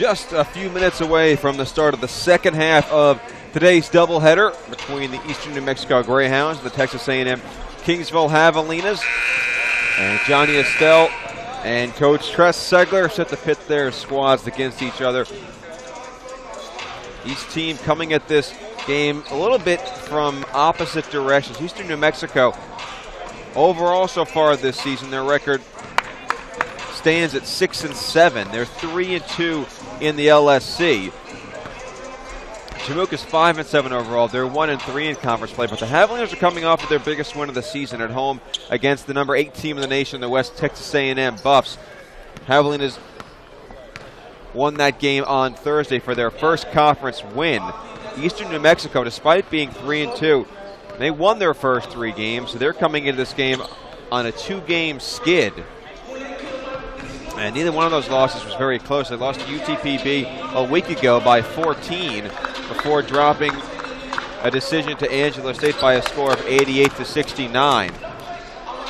just a few minutes away from the start of the second half of today's doubleheader between the Eastern New Mexico Greyhounds and the Texas A&M-Kingsville Javelinas. And Johnny Estelle and Coach Tress Segler set to pit their squads against each other. Each team coming at this game a little bit from opposite directions. Eastern New Mexico, overall so far this season, their record stands at 6-7. They're 3-2 in the LSC. Chinook is 5-7 overall. They're 1-3 in conference play, but the Javelinas are coming off of their biggest win of the season at home against the number 8 team in the nation, the West Texas A&M Buffs. Javelinas won that game on Thursday for their first conference win. Eastern New Mexico, despite being 3-2, they won their first 3 games, so they're coming into this game on a 2-game skid. And neither one of those losses was very close. They lost to UTPB a week ago by 14 before dropping a decision to Angelo State by a score of 88-69.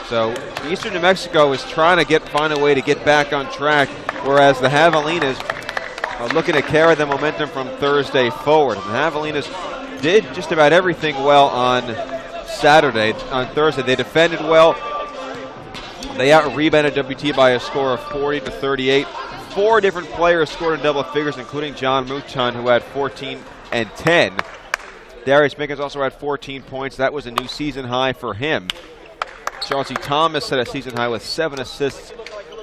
So Eastern New Mexico is trying to find a way to get back on track, whereas the Javelinas are looking to carry the momentum from Thursday forward. And the Javelinas did just about everything well on Thursday. They defended well. They out-rebounded WT by a score of 40-38. 4 different players scored in double figures, including John Mouton, who had 14 and 10. Darius Mickens also had 14 points. That was a new season high for him. Chauncey Thomas set a season high with 7 assists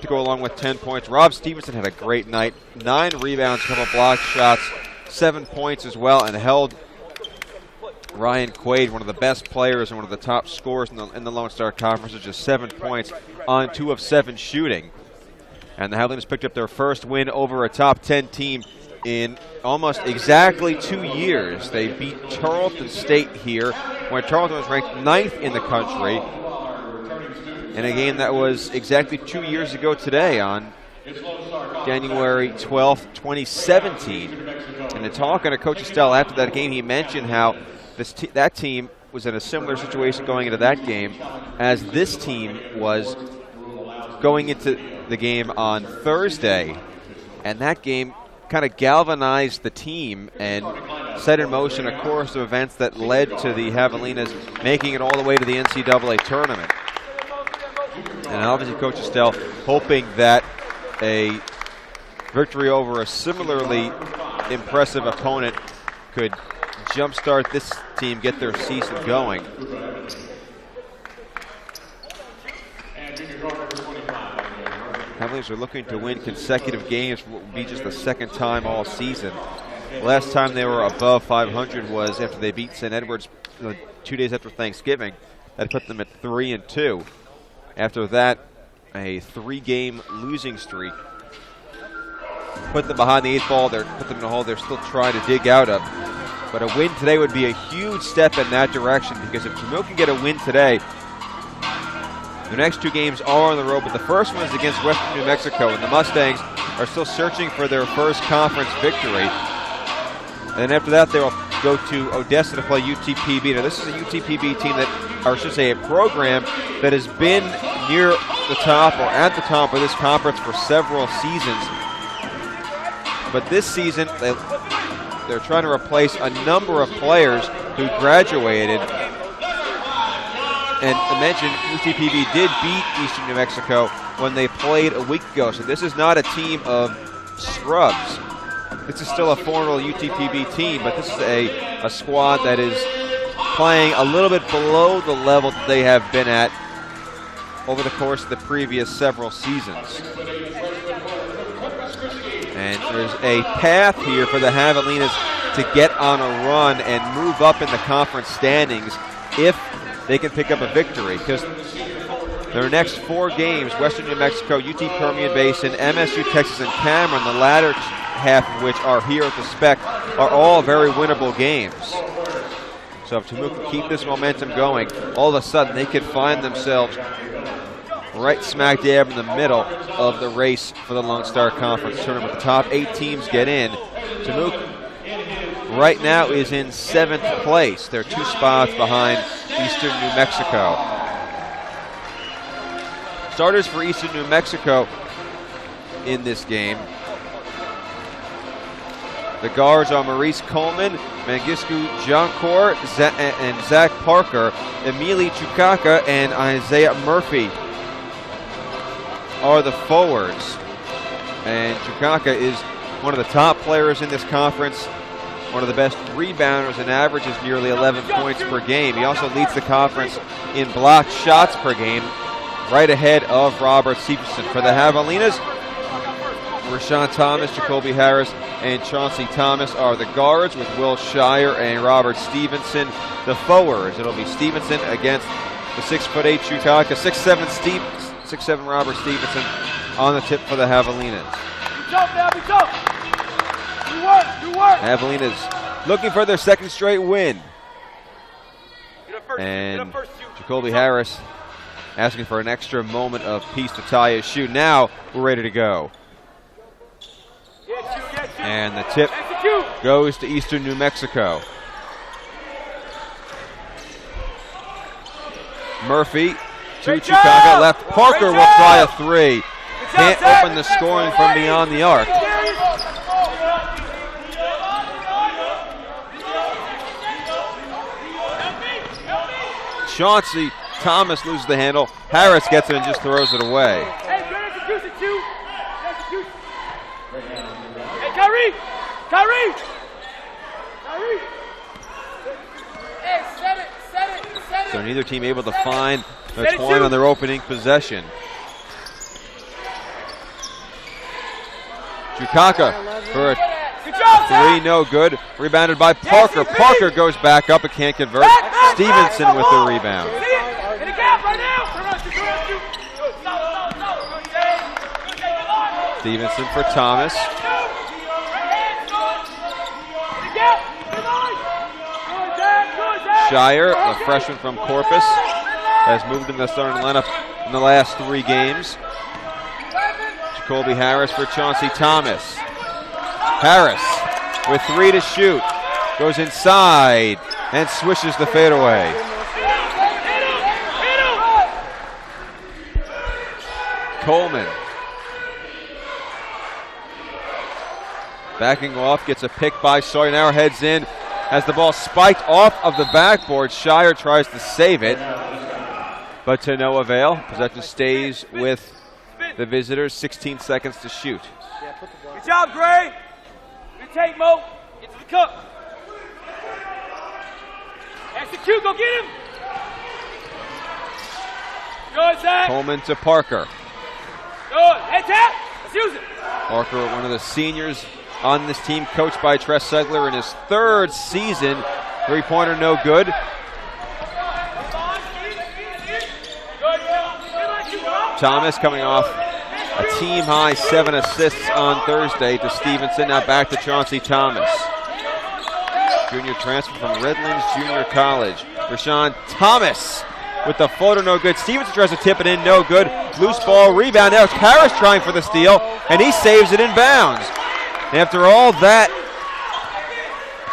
to go along with 10 points. Rob Stevenson had a great night. 9 rebounds, a couple block shots, 7 points as well, and held Ryan Quaid, one of the best players and one of the top scorers in the Lone Star Conference, with just 7 points on 2 of 7 shooting. And the Javelinas picked up their first win over a top 10 team in almost exactly 2 years. They beat Charlton State here, when Charlton was ranked 9th in the country, in a game that was exactly 2 years ago today on January 12th, 2017. And in talking to Coach Estelle after that game, he mentioned how that team was in a similar situation going into that game as this team was going into the game on Thursday. And that game kind of galvanized the team and set in motion a course of events that led to the Javelinas making it all the way to the NCAA tournament. And obviously Coach Estelle hoping that a victory over a similarly impressive opponent could jumpstart this team, get their season going. Javelinas are looking to win consecutive games, what will be just the second time all season. Last time they were above 500 was after they beat St. Edwards 2 days after Thanksgiving. That put them at 3-2. After that, a 3-game losing streak put them behind the 8th ball. Put them in a hole they're still trying to dig out of. But a win today would be a huge step in that direction, because if Chinook can get a win today, the next 2 games are on the road, but the first one is against Western New Mexico, and the Mustangs are still searching for their first conference victory. And then after that, they will go to Odessa to play UTPB. Now, this is a UTPB team that, or I should say a program, that has been near the top or at the top of this conference for several seasons. But this season, they're trying to replace a number of players who graduated. And I mentioned UTPB did beat Eastern New Mexico when they played a week ago. So this is not a team of scrubs. This is still a formidable UTPB team, but this is a squad that is playing a little bit below the level that they have been at over the course of the previous several seasons. And there's a path here for the Javelinas to get on a run and move up in the conference standings if they can pick up a victory, because their next 4 games, Western New Mexico, UT Permian Basin, MSU Texas, and Cameron, the latter half of which are here at the Spec, are all very winnable games. So if Chinook can keep this momentum going, all of a sudden they could find themselves right smack dab in the middle of the race for the Lone Star Conference tournament. The top 8 teams get in. Chinook right now is in 7th place. They're 2 spots behind Eastern New Mexico. Starters for Eastern New Mexico in this game The guards are Maurice Coleman, Mengisku Jonkor, and Zach Parker. Emili Chukaka and Isaiah Murphy are the forwards. And Chukaka is one of the top players in this conference, one of the best rebounders, and averages nearly 11 points per game. He also leads the conference in blocked shots per game, right ahead of Robert Stevenson. For the Javelinas, Rashawn Thomas, Jacoby Harris, and Chauncey Thomas are the guards, with Will Shire and Robert Stevenson the forwards. It'll be Stevenson against the 6'8" Chukaka, 6'7" Robert Stevenson on the tip for the Javelinas. Javelinas looking for their second straight win. And Jacoby Harris asking for an extra moment of peace to tie his shoe. Now we're ready to go. And the tip goes to Eastern New Mexico. Murphy to Chukaka left. Parker will try a three. Can't open the scoring from beyond the arc. Chauncey Thomas loses the handle. Harris gets it and just throws it away. Hey, Kyrie! Hey, set it. So neither team able to find their point on their opening possession. Chukaka for a three, no good. Rebounded by Parker. Parker goes back up and can't convert. Stevenson with the rebound. Stevenson for Thomas. Shire, a freshman from Corpus, has moved in the starting lineup in the last 3 games. Jacoby Harris for Chauncey Thomas. Harris with 3 to shoot. Goes inside and swishes the fadeaway. Coleman backing off, gets a pick by Sawyer. Now heads in. Has the ball spiked off of the backboard. Shire tries to save it, but to no avail. Possession stays with the visitors. 16 seconds to shoot. Good job, Gray. Good take, Mo. Get to the cup. Execute, go get him. Good, Zach. Coleman to Parker. Good. Head tap. Let's use it. Parker, one of the seniors on this team, coached by Tress Segler in his 3rd season. 3-pointer no good. Thomas coming off a team-high 7 assists on Thursday to Stevenson. Now back to Chauncey Thomas. Junior transfer from Redlands Junior College. Rashawn Thomas with the floater, no good. Stevenson tries to tip it in, no good. Loose ball, rebound. Now it's Harris trying for the steal, and he saves it in bounds. After all that,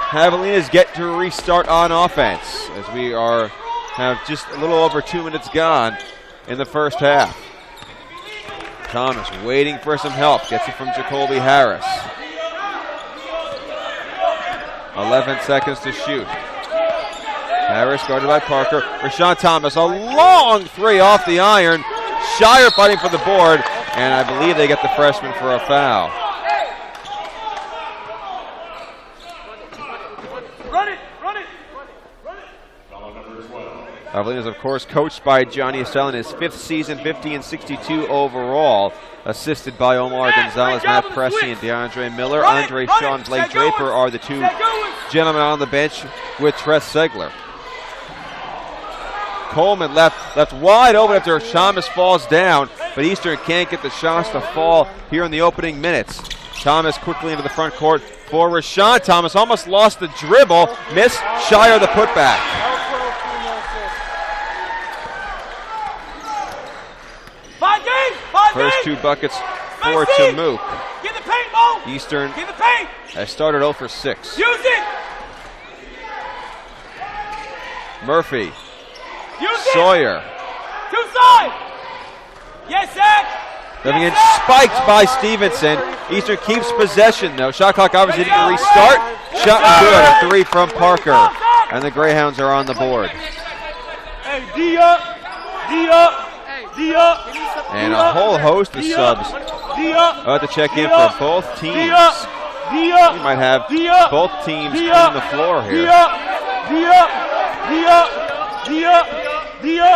Javelinas get to restart on offense as we have just a little over 2 minutes gone in the first half. Thomas waiting for some help. Gets it from Jacoby Harris. 11 seconds to shoot. Harris guarded by Parker. Rashawn Thomas, a long 3 off the iron. Shire fighting for the board, and I believe they get the freshman for a foul. Javelinas, of course, coached by Johnny Estelle in his 5th season, 50 and 62 overall. Assisted by Omar Gonzalez, Matt Pressey, and DeAndre Miller. Andre Shaw and Blake Draper are the 2 gentlemen on the bench with Tress Segler. Coleman left wide open after Thomas falls down, but Eastern can't get the shots to fall here in the opening minutes. Thomas quickly into the front court for Rashawn Thomas. Almost lost the dribble. Missed. Shire the putback. First 2 buckets for Tamook. Get the paint, Mo. Eastern Get the paint. has started 0 for 6. Use it. Murphy. Use Sawyer. It. 2 side. Yes, Zach. Living in, spiked by Stevenson. Eastern keeps possession though. Shot clock obviously didn't restart. Shot good, a 3 from Parker. And the Greyhounds are on the board. Hey, D up. And a whole host of subs about to check in for both teams. We might have both teams on the floor here.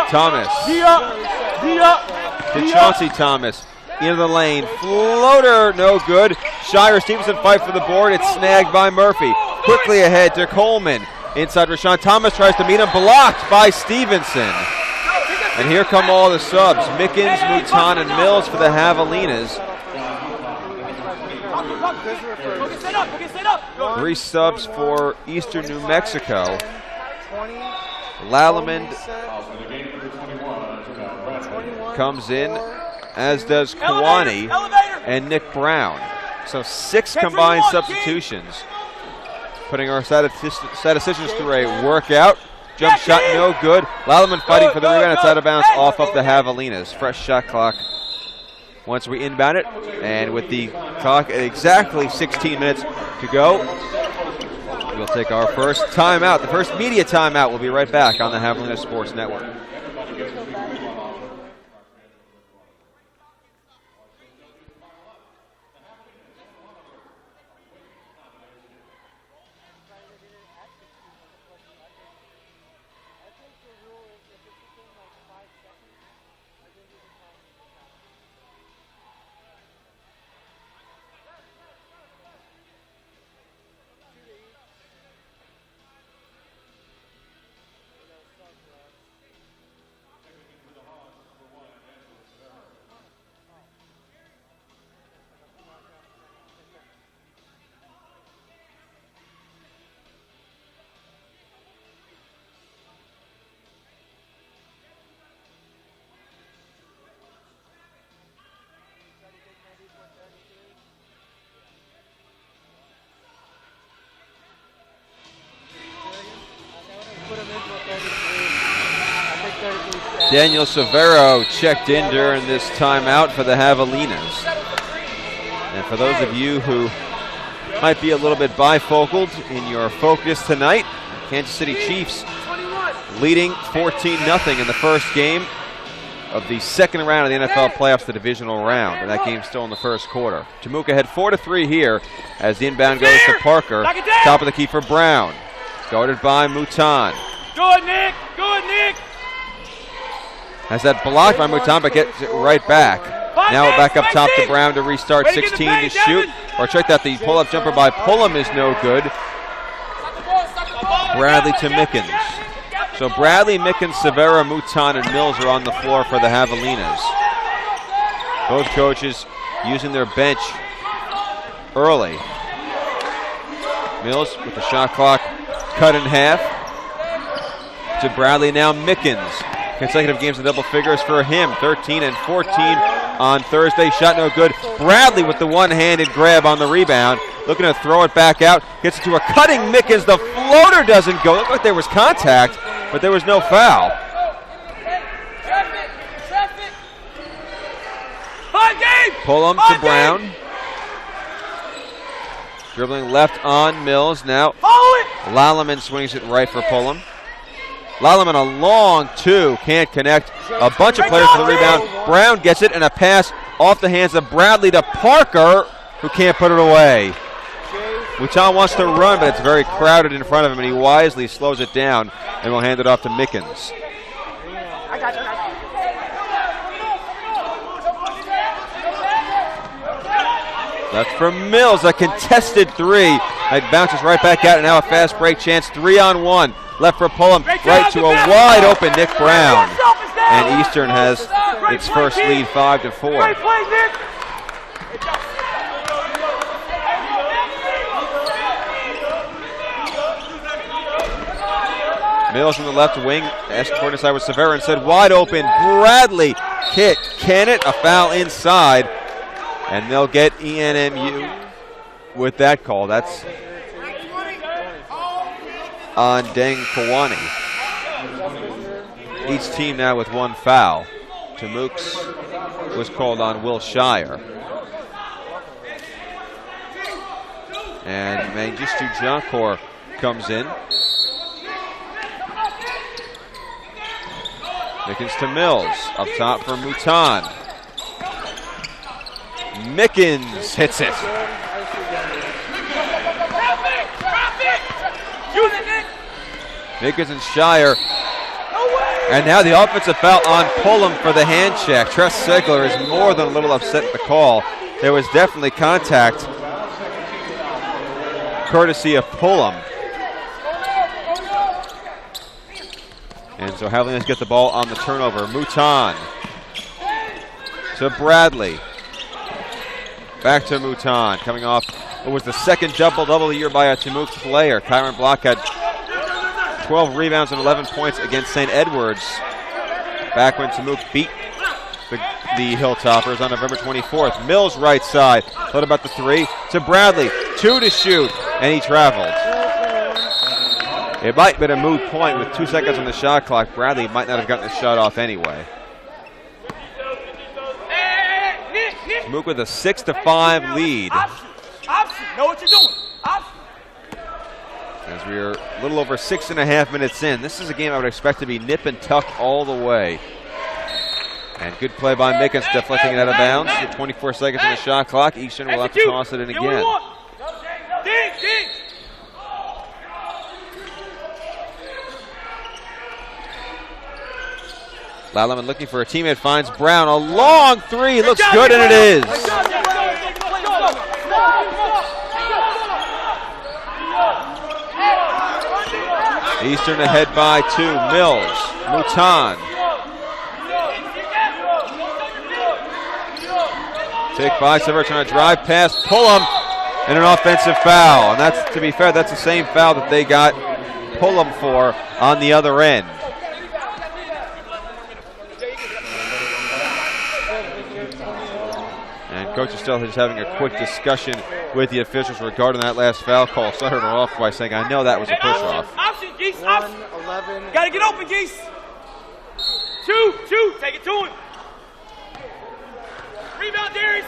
Thomas. To Chauncey Thomas. Into the lane. Floater, no good. Shire Stevenson fight for the board. It's snagged by Murphy. Quickly ahead to Coleman. Inside Rashawn Thomas tries to meet him. Blocked by Stevenson. And here come all the subs. Mickens, Mouton, and Mills for the Javelinas. 3 subs for Eastern New Mexico. Lallement comes in, as does Kawani and Nick Brown. So 6 combined substitutions, putting our statisticians through a workout. Jump shot no good. Lallement fighting for the rebound. It's out of bounds off of the Javelinas. Fresh shot clock once we inbound it. And with the clock at exactly 16 minutes to go, we'll take our first timeout. The first media timeout. We'll be right back on the Javelinas Sports Network. Daniel Severo checked in during this timeout for the Javelinas. And for those of you who might be a little bit bifocaled in your focus tonight, Kansas City Chiefs leading 14-0 in the first game of the second round of the NFL playoffs, the divisional round. And that game's still in the first quarter. Temuka had 4-3 here as the inbound goes to Parker. Top of the key for Brown. Guarded by Mouton. Good, Nick. Good, Nick. Has that blocked by Mouton, but gets it right back. Now back up top to Brown to restart. 16 to shoot. Or check that, the pull-up jumper by Pullum is no good. Bradley to Mickens. So Bradley, Mickens, Severa, Mouton, and Mills are on the floor for the Javelinas. Both coaches using their bench early. Mills with the shot clock cut in half. To Bradley now, Mickens. Consecutive games in double figures for him. 13 and 14 on Thursday. Shot no good. Bradley with the one-handed grab on the rebound. Looking to throw it back out. Gets it to a cutting Mickens. The floater doesn't go. Looked like there was contact, but there was no foul. Pullum to Brown. Dribbling left on Mills. Now Lallement swings it right for Pullum. Lallement a long 2, can't connect. A bunch of players for the rebound. Brown gets it, and a pass off the hands of Bradley to Parker, who can't put it away. Mouton wants to run, but it's very crowded in front of him, and he wisely slows it down and will hand it off to Mickens. Left for Mills, a contested 3. It bounces right back out, and now a fast break chance. 3-on-1. Left for Pullum, right to a wide open Nick Brown. And Eastern has its first lead 5-4. Mills from the left wing, asked for it inside with Severa and said wide open. Bradley hit, can it? A foul inside. And they'll get A&M-U with that call. That's on Deng Kawani. Each team now with 1 foul. Tamuk's was called on Will Shire. And Mengistu Jonkor comes in. Mickens to Mills. Up top for Mouton. Mickens hits it. Mickens and Shire. And now the offensive foul on Pullum for the hand check. Tress Segler is more than a little upset at the call. There was definitely contact, courtesy of Pullum. And so Javelinas get the ball on the turnover. Mouton to Bradley. Back to Mouton, coming off what was the second double-double of the year by a Tamuk player. Kyron Block had 12 rebounds and 11 points against St. Edwards back when Tamuk beat the Hilltoppers on November 24th. Mills right side, thought about the three, to Bradley, 2 to shoot, and he traveled. It might have been a moot point with 2 seconds on the shot clock. Bradley might not have gotten the shot off anyway. Tamuk with a 6-5 lead. Option. Know what you're doing. Option. As we are a little over 6.5 minutes in. This is a game I would expect to be nip and tuck all the way. And good play by Mickens, deflecting it out of bounds. With 24 seconds on the shot clock, Eastern will have to toss it in again. Ding. Lalaman looking for a teammate, finds Brown. A long three, looks good, and it is. Eastern ahead by 2. Mills, Mouton. Take by Sever, trying to drive past Pullum, and an offensive foul. And that's, to be fair, that's the same foul that they got Pullum for on the other end. And Coach is still just having a quick discussion with the officials regarding that last foul call. Started it off by saying, I know that was a push-off. Option, Geese, option. 11. Got to get open, Geese. 2, take it to him. Rebound, Darius.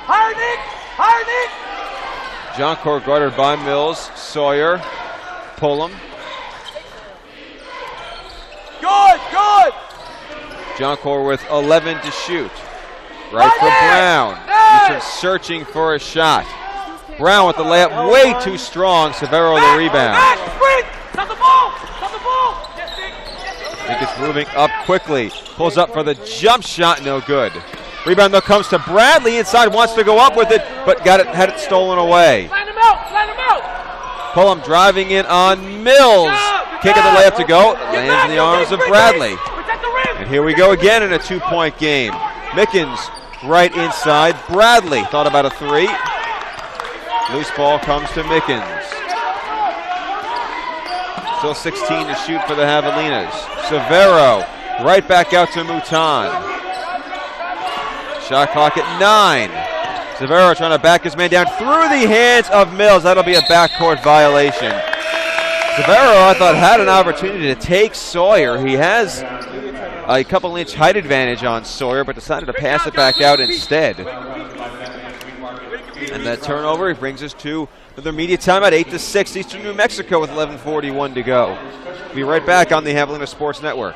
Higher Nick. Jonkor guarded by Mills, Sawyer, Pullum. Good. Jonkor with 11 to shoot. Right for Brown. Eastern searching for a shot. Brown with the layup, way too strong. Severo the rebound. Stop the ball. I think it's moving up quickly. Pulls up for the jump shot, no good. Rebound though comes to Bradley inside, wants to go up with it, but had it stolen away. Line him out. Pullum driving in on Mills. Kicking the layup to go. Lands in the arms of Bradley. And here we go again in a 2-point game. Mickens right inside. Bradley thought about a three. Loose ball comes to Mickens. Still 16 to shoot for the Javelinas. Severo right back out to Mouton. Shot clock at 9. Severo trying to back his man down through the hands of Mills. That'll be a backcourt violation. Severo, I thought, had an opportunity to take Sawyer. He has a couple-inch height advantage on Sawyer, but decided to pass it back out instead. And that turnover brings us to the immediate timeout, 8-6, Eastern New Mexico with 11:41 to go. We'll be right back on the Javelina Sports Network.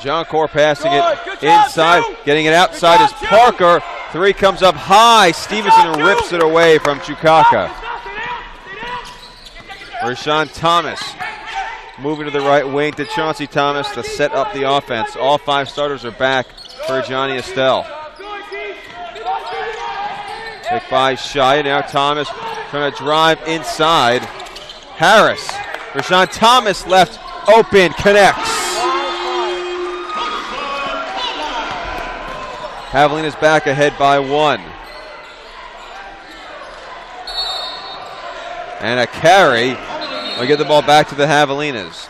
John Core passing it inside, getting it outside is Parker. Three comes up high. Stevenson rips it away from Chukaka. Rashawn Thomas moving to the right wing to Chauncey Thomas to set up the offense. All five starters are back for Johnny Estelle. Pick by Shia. Now Thomas trying to drive inside. Harris. Rashawn Thomas left open. Connects. Javelinas back ahead by 1. And a carry. We get the ball back to the Javelinas.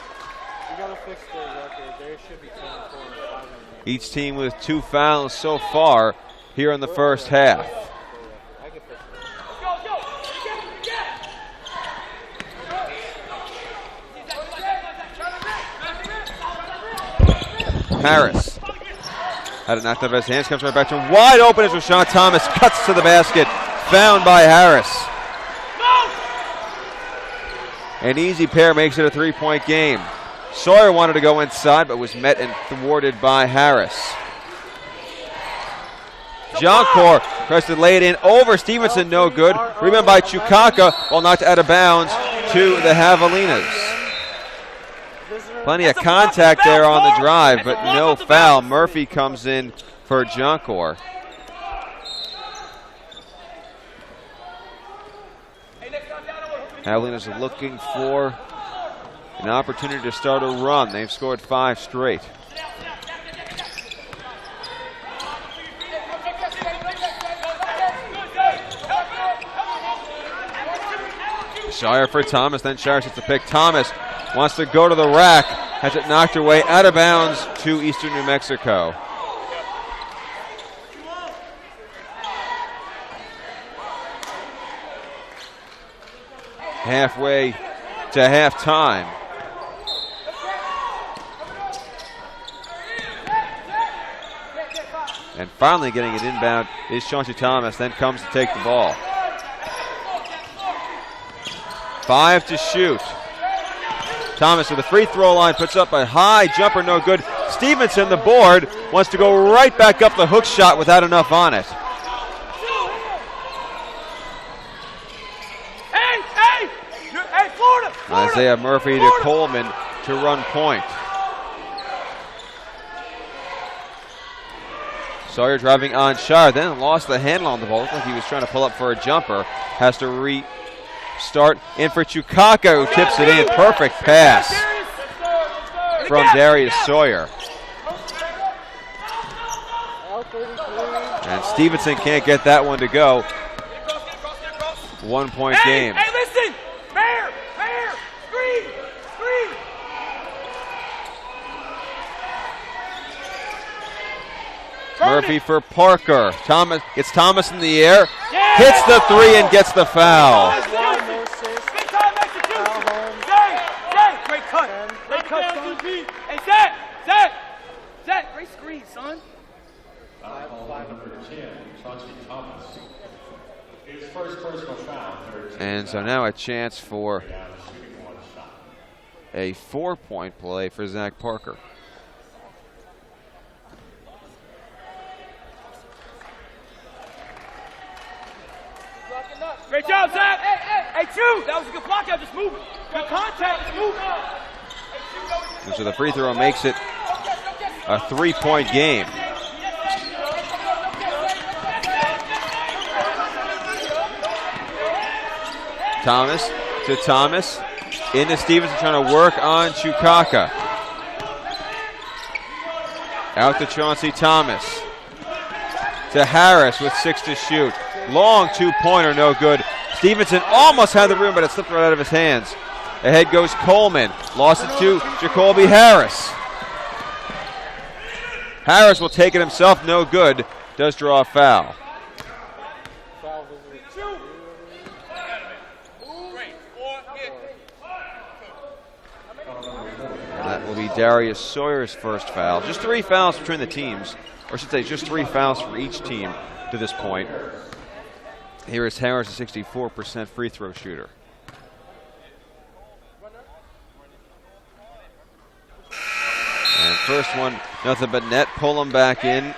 Each team with 2 fouls so far here in the first half. Harris had it knocked out of his hands, comes right back to him. Wide open as Rashawn Thomas cuts to the basket. Found by Harris. An easy pair makes it a 3-point game. Sawyer wanted to go inside, but was met and thwarted by Harris. Joncourt tries to lay it in over Stevenson, no good. Rebound by Chukaka, while knocked out of bounds to the Javelinas. Plenty of contact there on the drive, but no foul. Murphy comes in for Joncourt. Javelinas are looking for an opportunity to start a run. They've scored 5 straight. Shire for Thomas, then Shire sets the pick. Thomas wants to go to the rack, has it knocked away out of bounds to Eastern New Mexico. Halfway to halftime. And finally getting it inbound is Chauncey Thomas, then comes to take the ball. 5 to shoot. Thomas to the free throw line, puts up a high jumper, no good. Stevenson, the board, wants to go right back up the hook shot without enough on it. Hey, Florida! Isaiah Murphy to Coleman to run point. Sawyer driving on Shire, then lost the handle on the ball. Looked like he was trying to pull up for a jumper. Has to restart in for Chukaka, who tips it in. Perfect pass from Darius Sawyer. And Stevenson can't get that one to go. 1 point game. Hey, listen! Bear! Screen! Murphy for Parker. Thomas gets Thomas in the air, hits the 3 and gets the foul. Great cut. Hey, Zach, great screen, son. And so now a chance for a 4-point play for Zach Parker. Great job, Zach. Hey, Chew, that was a good block out. Just move it. Good contact. Just move it. And so the free throw makes it a 3-point game. Thomas to Thomas. Into Stevenson trying to work on Chukaka. Out to Chauncey Thomas. To Harris with 6 to shoot. Long 2-pointer, no good. Stevenson almost had the room, but it slipped right out of his hands. Ahead goes Coleman. Lost it to Jacoby Harris. Harris will take it himself, no good. Does draw a foul. That will be Darius Sawyer's first foul. Just 3 fouls between the teams, or I should say just 3 fouls for each team to this point. Here is Harris, a 64% free throw shooter. And first one, nothing but net. Pull him back in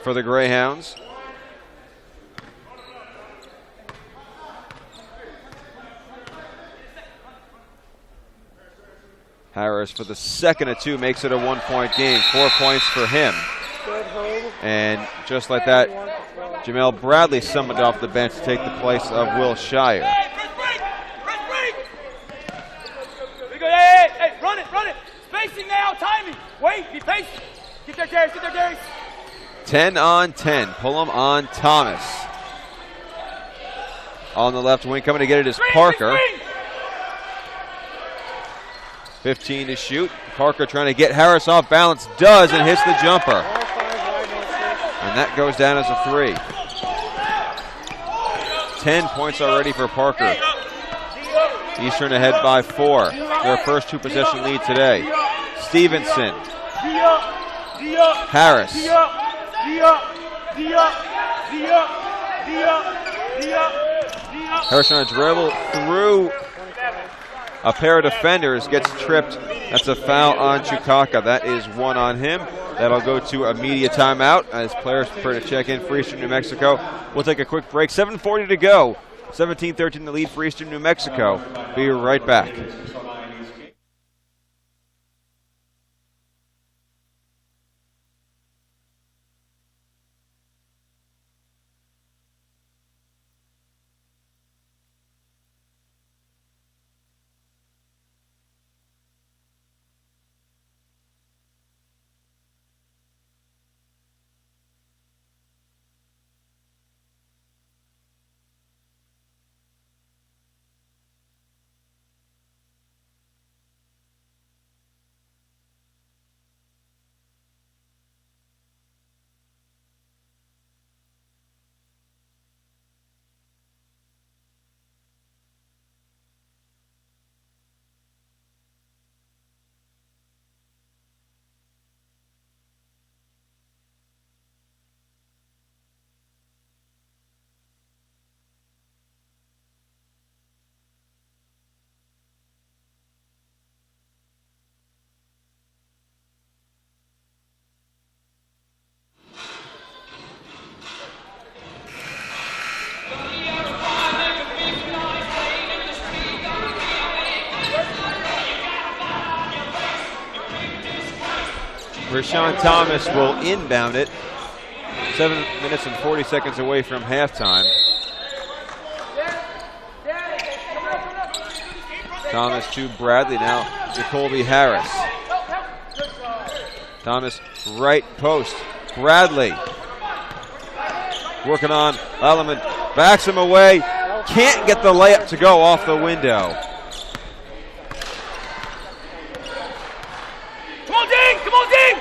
for the Greyhounds. Harris for the second of two makes it a 1-point game. 4 points for him. And just like that, Jamel Bradley summoned off the bench to take the place of Will Shire. Hey, run it. Spacing now, timing. Wait, be patient. Get there, Darius. 10 on 10. Pull him on Thomas. On the left wing, coming to get it is Parker. 15 to shoot. Parker trying to get Harris off balance. Does, and hits the jumper. And that goes down as a 3. 10 points already for Parker. Eastern ahead by 4. Their first 2-possession lead today. Stevenson. Harris. Harris trying to dribble through a pair of defenders, gets tripped. That's a foul on Chukaka. That is 1 on him. That'll go to a media timeout as players prepare to check in for Eastern New Mexico. We'll take a quick break. 7:40 to go. 17-13 the lead for Eastern New Mexico. Be right back. Rashawn Thomas will inbound it. 7 minutes and 40 seconds away from halftime. Thomas to Bradley now. Jacoby Harris. Thomas right post. Bradley working on Alleman. Backs him away. Can't get the layup to go off the window. Come on, Dean!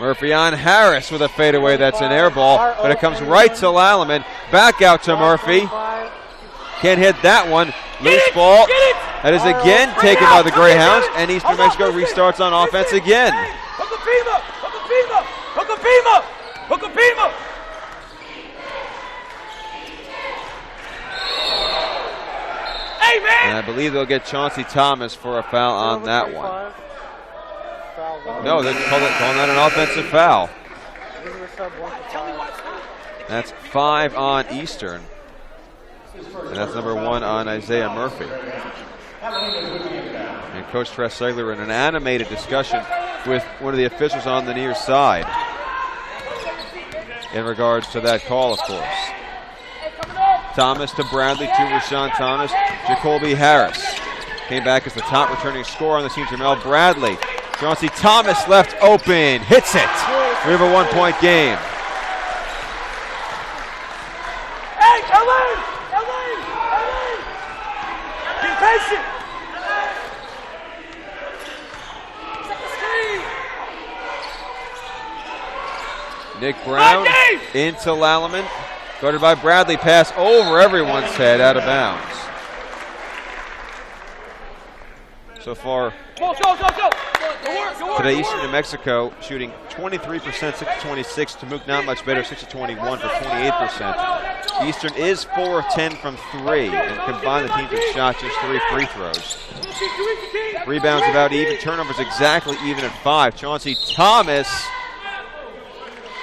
Murphy on Harris with a fadeaway. That's an air ball, but it comes right to Lalliman. Back out to Murphy. Can't hit that one. Loose ball. That is again taken by the Greyhounds, and Eastern New Mexico restarts on offense again. And I believe they'll get Chauncey Thomas for a foul on that one. No, they're calling that an offensive foul. That's 5 on Eastern. And that's number 1 on Isaiah Murphy. And Coach Tress-Segler in an animated discussion with one of the officials on the near side in regards to that call, of course. Thomas to Bradley to Rashawn Thomas. Jacoby Harris came back as the top returning scorer on the team. Jamel Bradley. Chauncey Thomas left open. Hits it. We have a 1-point game. Hey, LA! Be patient! Nick Brown into Lalliman. Guarded by Bradley. Pass over everyone's head, out of bounds. So far today, Eastern New Mexico shooting 23%, 6-26. Tamook not much better, 6-21 for 28%. Eastern is 4 of 10 from 3, and combined the teams have shot just 3 free throws. Rebounds about even, turnovers exactly even at 5. Chauncey Thomas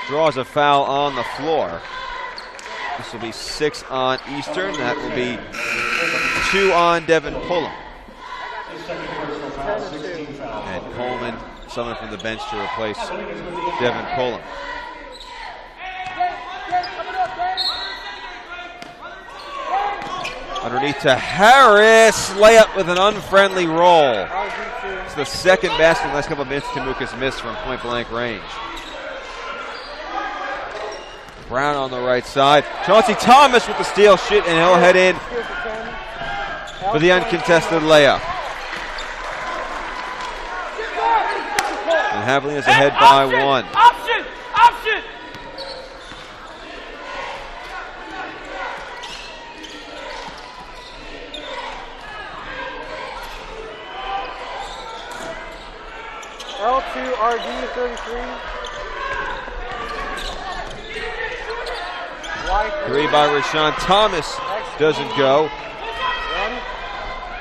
draws a foul on the floor. This will be 6 on Eastern. That will be 2 on Devin Pullum. And Coleman, someone from the bench to replace Devin Pullum. Underneath to Harris, layup with an unfriendly roll. It's the second basket in the last couple of minutes Timucas missed from point blank range. Brown on the right side. Chauncey Thomas with the steal, and he'll head in for the uncontested layup. And Javelinas ahead by 1. Option! L2RD 33. 3 by Rashawn Thomas doesn't go.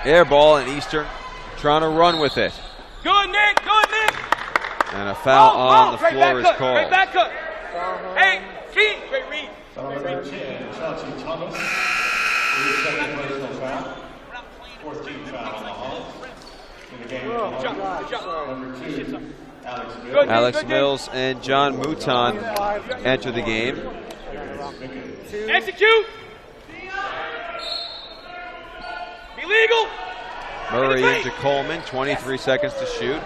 Air ball, and Eastern trying to run with it. Good, Nick! And a foul on the floor is called. Great backup! Hey, Keith! Great read. Foul number 10, Chauncey Thomas. Second personal foul. 14th foul on the Hawks. In the game, Good job. number 2, Alex Mills. Alex Mills and John Mouton enter the game. Execute! Illegal! Murray into Coleman, 23 seconds to shoot.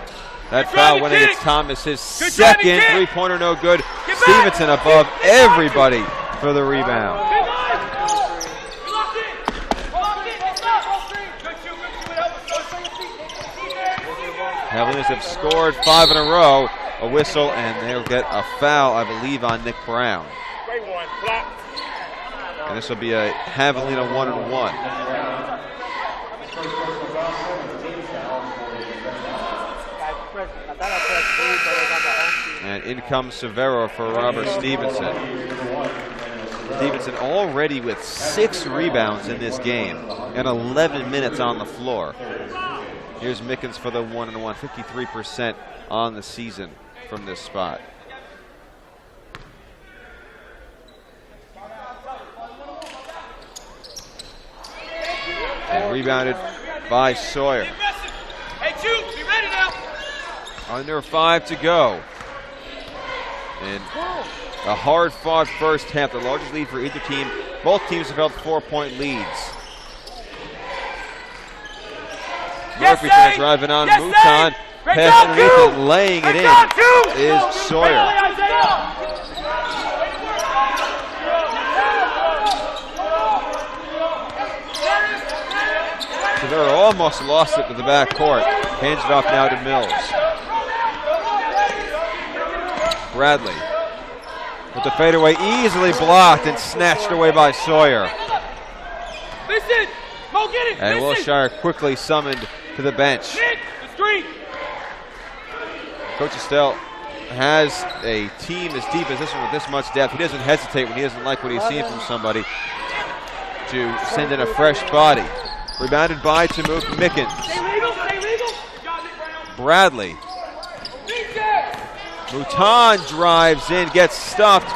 That Good foul driving went kick. against Thomas, his Good driving second kick. three-pointer, no good. Get back. Stevenson above everybody for the rebound. Good line. Lock in. Lock in. Good shoot. Javelinas have scored 5 in a row. A whistle, and they'll get a foul, I believe, on Nick Brown. Great one. Block. And this will be a Javelina 1-and-1. And in comes Severo for Robert Stevenson. Stevenson already with 6 rebounds in this game and 11 minutes on the floor. Here's Mickens for the 1-and-1, 53% on the season from this spot. And rebounded by Sawyer. Hey, Jude, be ready now. Under 5 to go. And a hard-fought first half, the largest lead for either team. Both teams have held 4-point leads. Yes, Murphy trying to Zane. drive it on Yes, Mouton. Zane. Great Pass job, underneath Jude. and laying it Great in job, Jude. is Sawyer. Rally, Isaiah. So they're almost lost it to the back court. Hands it off now to Mills. Bradley with the fadeaway easily blocked and snatched away by Sawyer. Listen. Mo, get it. And Wilshire quickly summoned to the bench. Nick, the screen. Coach Estelle has a team as deep as this one with this much depth. He doesn't hesitate when he doesn't like what he's seeing from somebody to send in a fresh body. Rebounded by Timuk Mickens. Stay legal. Good job, Nick Brown. Bradley. Mouton drives in, gets stuffed,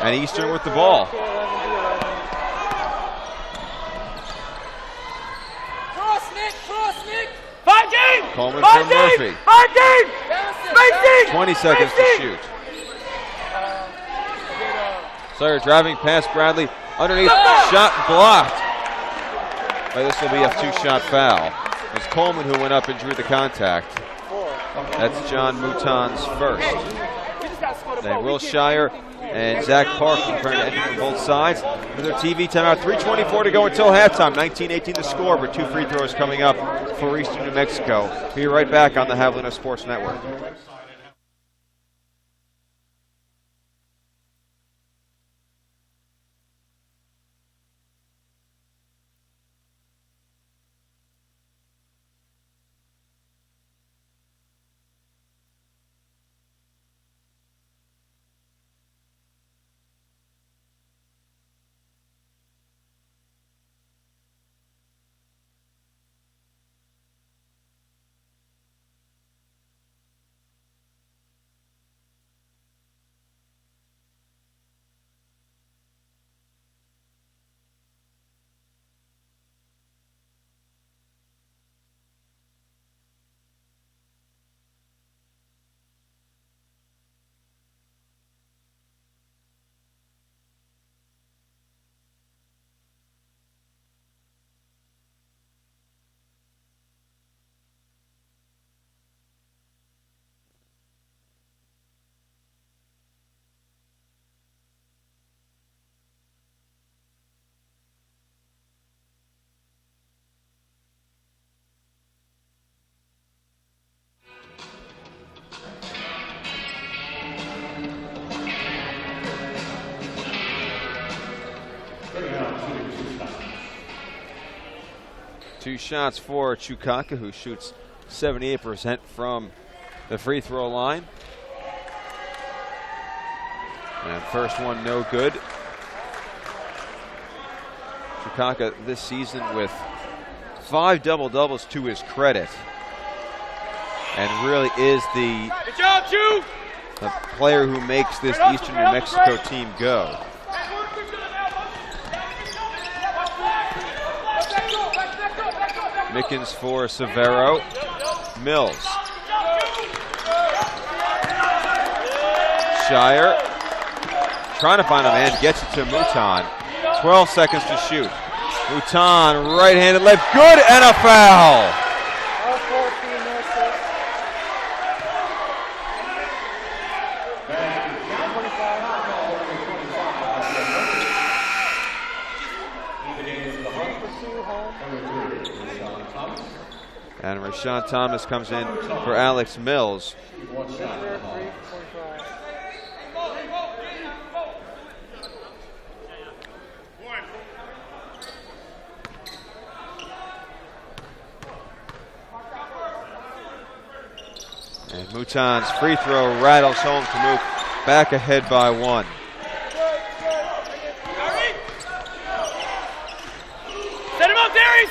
and Eastern with the ball. Cross, Nick. 5 game. Coleman Five for game. Murphy. 5 game. Spacing. 20 seconds to shoot. Sawyer driving past Bradley. Underneath, shot blocked. But this will be a 2-shot foul. It was Coleman who went up and drew the contact. That's John Mouton's first. Then Wilshire and Zach Park trying to enter from both sides. With their TV timeout, 3:24 to go until halftime. 19-18 the score, but 2 free throws coming up for Eastern New Mexico. We'll be right back on the Javelina Sports Network. 2 shots for Chukaka, who shoots 78% from the free throw line. And first one no good. Chukaka this season with 5 double-doubles to his credit. And really is the player who makes this Eastern New Mexico team go. Mickens for Severo. Mills. Shire trying to find a man, gets it to Mouton. 12 seconds to shoot. Mouton, right-handed left, good, and a foul. And Rashawn Thomas comes in for Alex Mills. And Mouton's free throw rattles home. Canuck back ahead by 1. Set him up, Darius!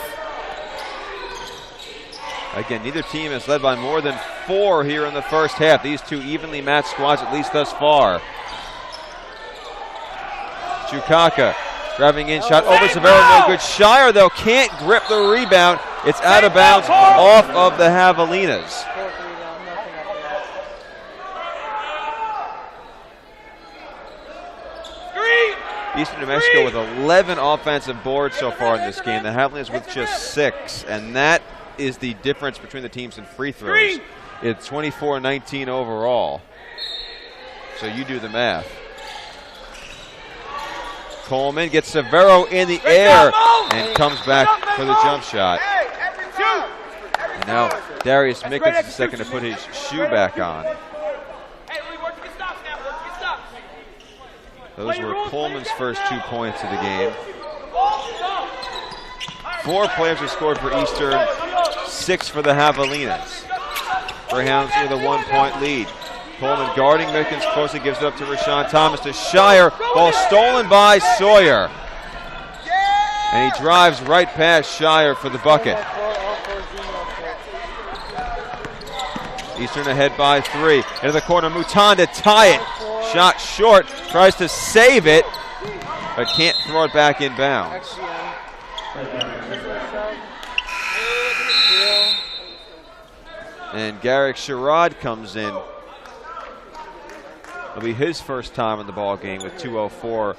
Again, neither team has led by more than 4 here in the first half. These two evenly matched squads, at least thus far. Chukaka grabbing in, shot over Severo, no good. Shire, though, can't grip the rebound. It's out of bounds off of the Javelinas. Eastern New Mexico with 11 offensive boards so far in this game. The Javelinas with just 6, and that is the difference between the teams in free throws. It's 24-19 overall. So you do the math. Coleman gets Severo in the air and comes back for the jump shot. And now Darius Mickens is the second to put his shoe back on. Those were Coleman's first 2 points of the game. 4 players have scored for Eastern, 6 for the Javelinas. Greyhounds with a 1-point lead. Coleman guarding Mickens, closely gives it up to Rashawn Thomas to Shire. Ball stolen by Sawyer. And he drives right past Shire for the bucket. Eastern ahead by 3. Into the corner, Mouton to tie it. Shot short, tries to save it, but can't throw it back in bounds. And Garrick Sherrod comes in. It'll be his first time in the ball game with 2:04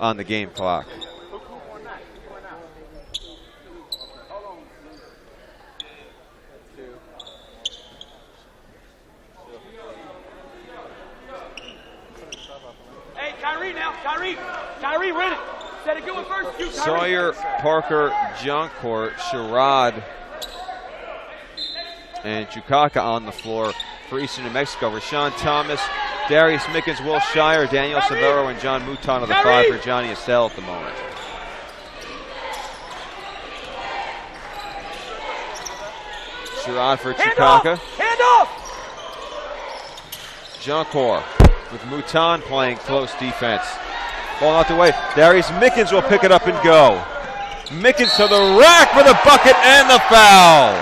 on the game clock. Hey, Kyrie now, Kyrie, run it. Set it good first. You, Sawyer, Parker, Joncourt, Sherrod, and Chukaka on the floor for Eastern New Mexico. Rashawn Thomas, Darius Mickens, Will Shire, Daniel Severo, and John Mouton are the 5 for Johnny Estelle at the moment. Sherrod for Chukaka. Hand off! Joncourt with Mouton playing close defense. Ball out the way. Darius Mickens will pick it up and go. Mickens to the rack for the bucket and the foul.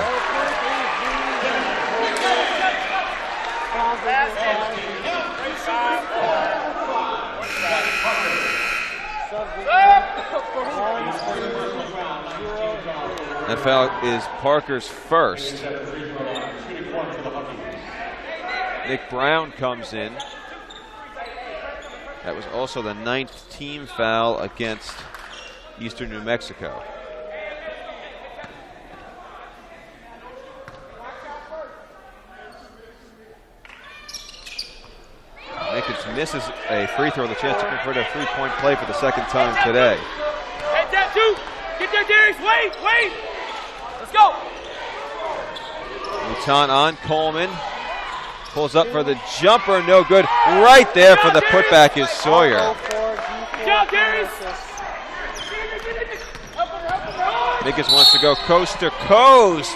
That foul is Parker's first. Nick Brown comes in. That was also the 9th team foul against Eastern New Mexico. Mickens misses a free throw, the chance to convert a 3-point play for the second time today. Head that too. Get there, Darius. Wait. Let's go. Mouton on Coleman. Pulls up for the jumper, no good. Right there for the putback is Sawyer. Mickens wants to go coast to coast.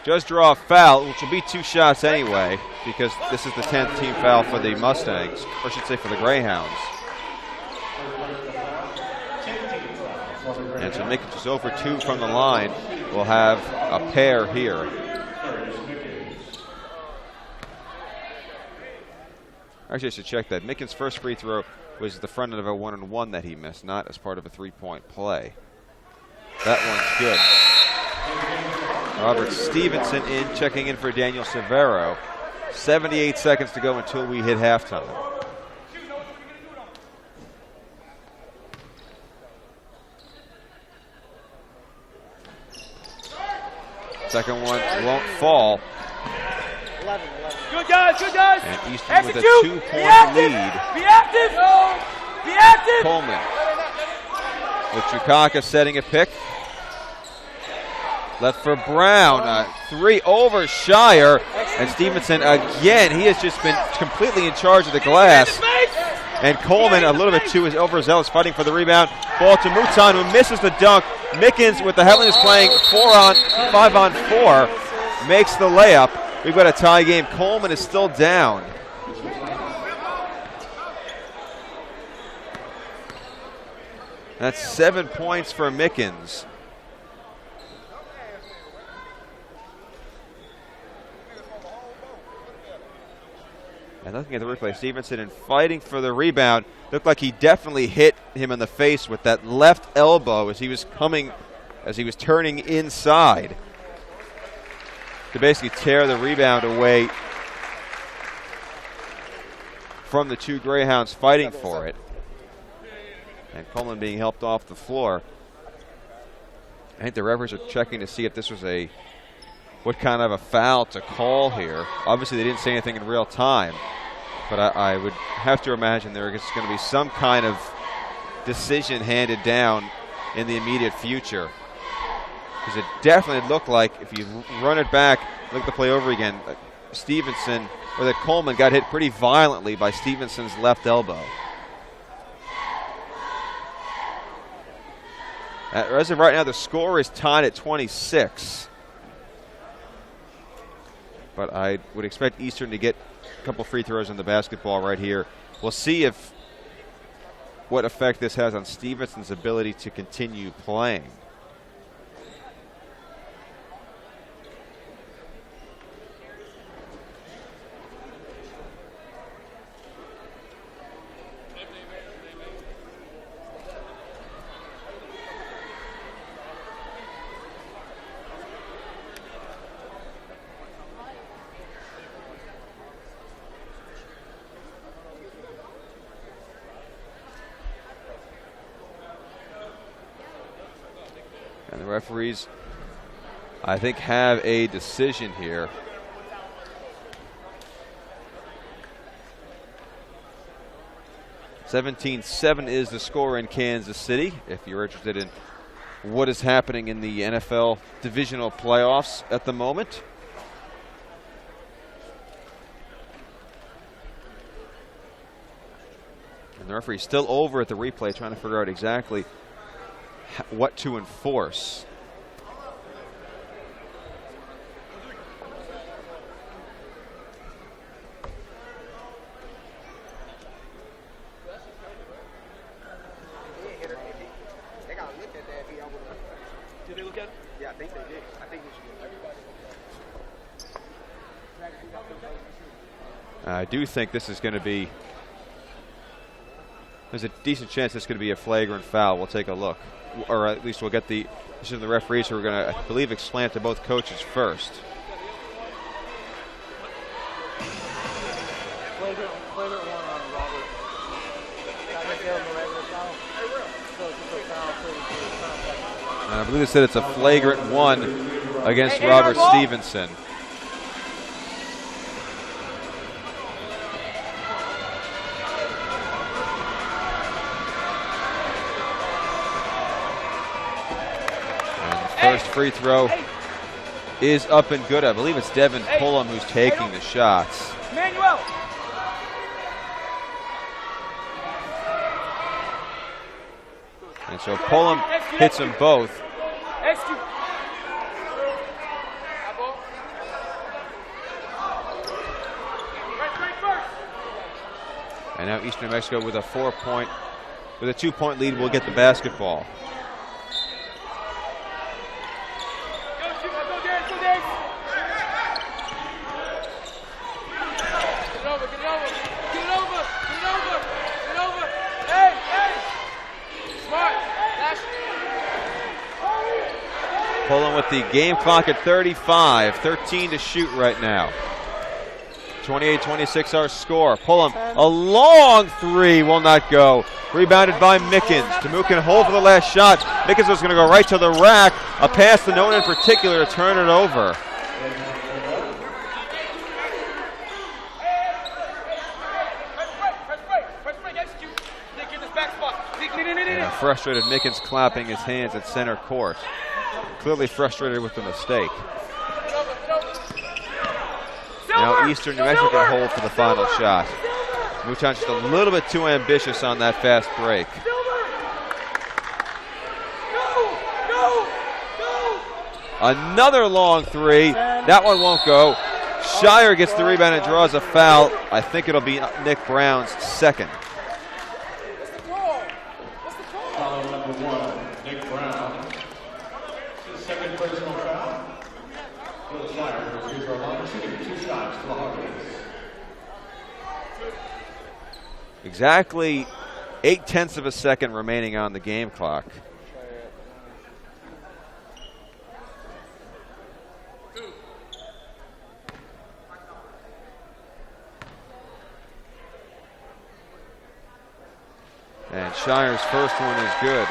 Just draw a foul, which will be 2 shots anyway, because this is the 10th team foul for the Mustangs, or I should say for the Greyhounds. And so Mickens is over 2 from the line. We'll have a pair here. Actually, I should check that. Mickens' first free throw was the front end of a 1-on-1 that he missed, not as part of a 3-point play. That one's good. Robert Stevenson checking in for Daniel Severo. 78 seconds to go until we hit halftime. Second one won't fall. 11. Good guys, good guys. And Eastern Execute. with a 2-point lead. Be active. Be active. Coleman with Chukaka setting a pick. Left for Brown. 3 over Shire. And Stevenson again. He has just been completely in charge of the glass. And Coleman, a little bit too overzealous, fighting for the rebound. Ball to Mouton, who misses the dunk. Mickens with the Javelinas playing 5-on-4, makes the layup. We've got a tie game. Coleman is still down. That's 7 points for Mickens. And looking at the replay, Stevenson and fighting for the rebound. Looked like he definitely hit him in the face with that left elbow as he was turning inside to basically tear the rebound away from the 2 Greyhounds fighting for it. And Coleman being helped off the floor. I think the referees are checking to see if this was what kind of a foul to call here. Obviously, they didn't say anything in real time, but I would have to imagine there is going to be some kind of decision handed down in the immediate future. Because it definitely looked like, if you run it back, look at the play over again, Stevenson, or that Coleman got hit pretty violently by Stevenson's left elbow. As of right now, the score is tied at 26. But I would expect Eastern to get a couple free throws in the basketball right here. We'll see what effect this has on Stevenson's ability to continue playing. And the referees, I think, have a decision here. (17-7) is the score in Kansas City. If you're interested in what is happening in the NFL divisional playoffs at the moment. And the referee's still over at the replay, trying to figure out exactly what to enforce. They got to look at that. Did they look at it? Yeah, I think they did. I think we should. I do think this is going to be, there's a decent chance this is going to be a flagrant foul. We'll take a look. Or at least we'll get the decision of the referees, who are going to, I believe, explain it to both coaches first. Flagrant one on Robert. Got to give him a regular foul. So it's just a foul. And I believe they said it's a flagrant one against Robert Stevenson. First free throw is up and good. I believe it's Devin Pullum who's taking the shots. Manuel. And so Pullum hits them both. Execute. Right first. And now Eastern New Mexico with a 2-point lead will get the basketball. Go, shoot. Go, Dance. Go, Dance. Get it over. Get it over. Get it over. Get it over. Get it over. Hey, hey. Smart. That's Pulling with the game clock at 35. 13 to shoot right now. 28-26 our score. Pullum, a long three will not go. Rebounded by Mickens. Tamukin hold for the last shot. Mickens was going to go right to the rack. A pass to no one in particular to turn it over. And a frustrated Mickens clapping his hands at center court. Clearly frustrated with the mistake. Now Eastern New Mexico can hold for the final shot. Mouton just a little bit too ambitious on that fast break. Another long three. That one won't go. Shire gets the rebound and draws a foul. I think it'll be Nick Brown's second. Foul number 1, Nick Brown. His second personal foul. Will Shire for free throw line, shooting 2 shots for the Hawkins. Exactly 0.8 of a second remaining on the game clock. And Shire's first one is good.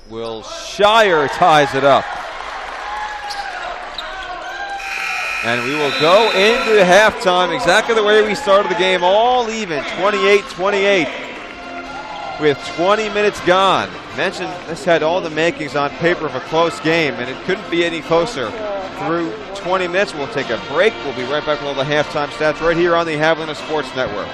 Will Shire ties it up. And we will go into halftime exactly the way we started the game, all even, 28-28. With 20 minutes gone. Mentioned this had all the makings on paper of a close game, and it couldn't be any closer through 20 minutes. We'll take a break. We'll be right back with all the halftime stats right here on the Javelina Sports Network.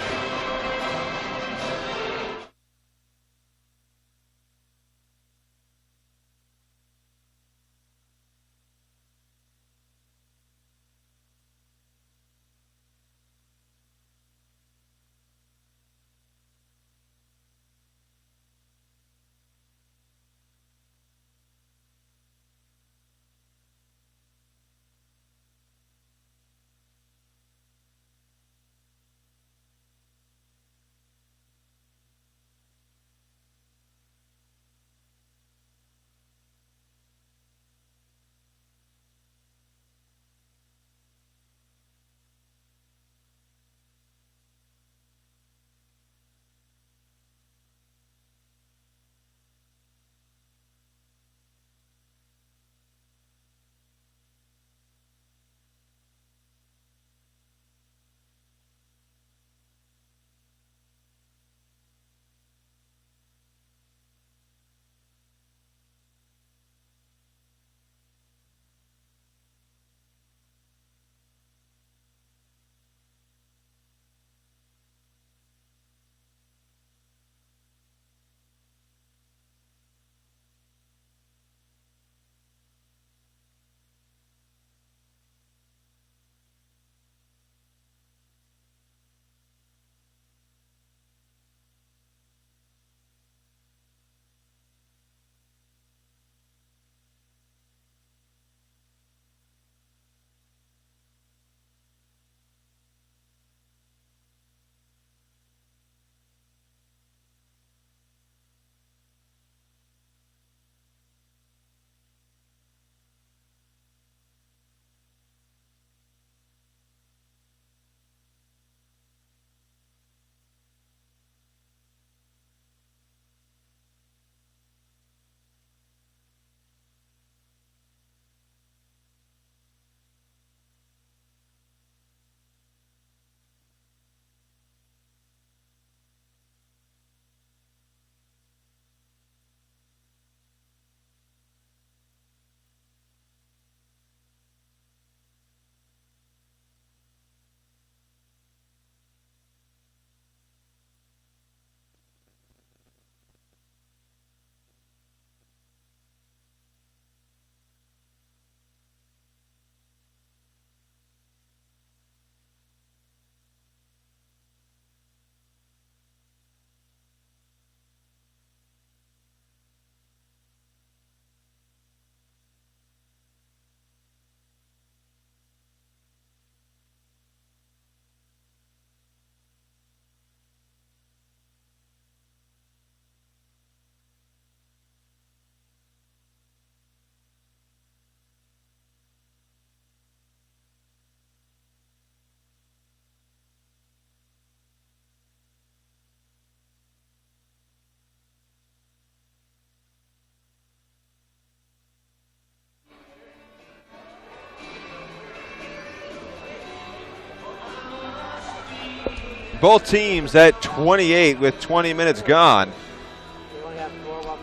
both teams at 28 with 20 minutes gone.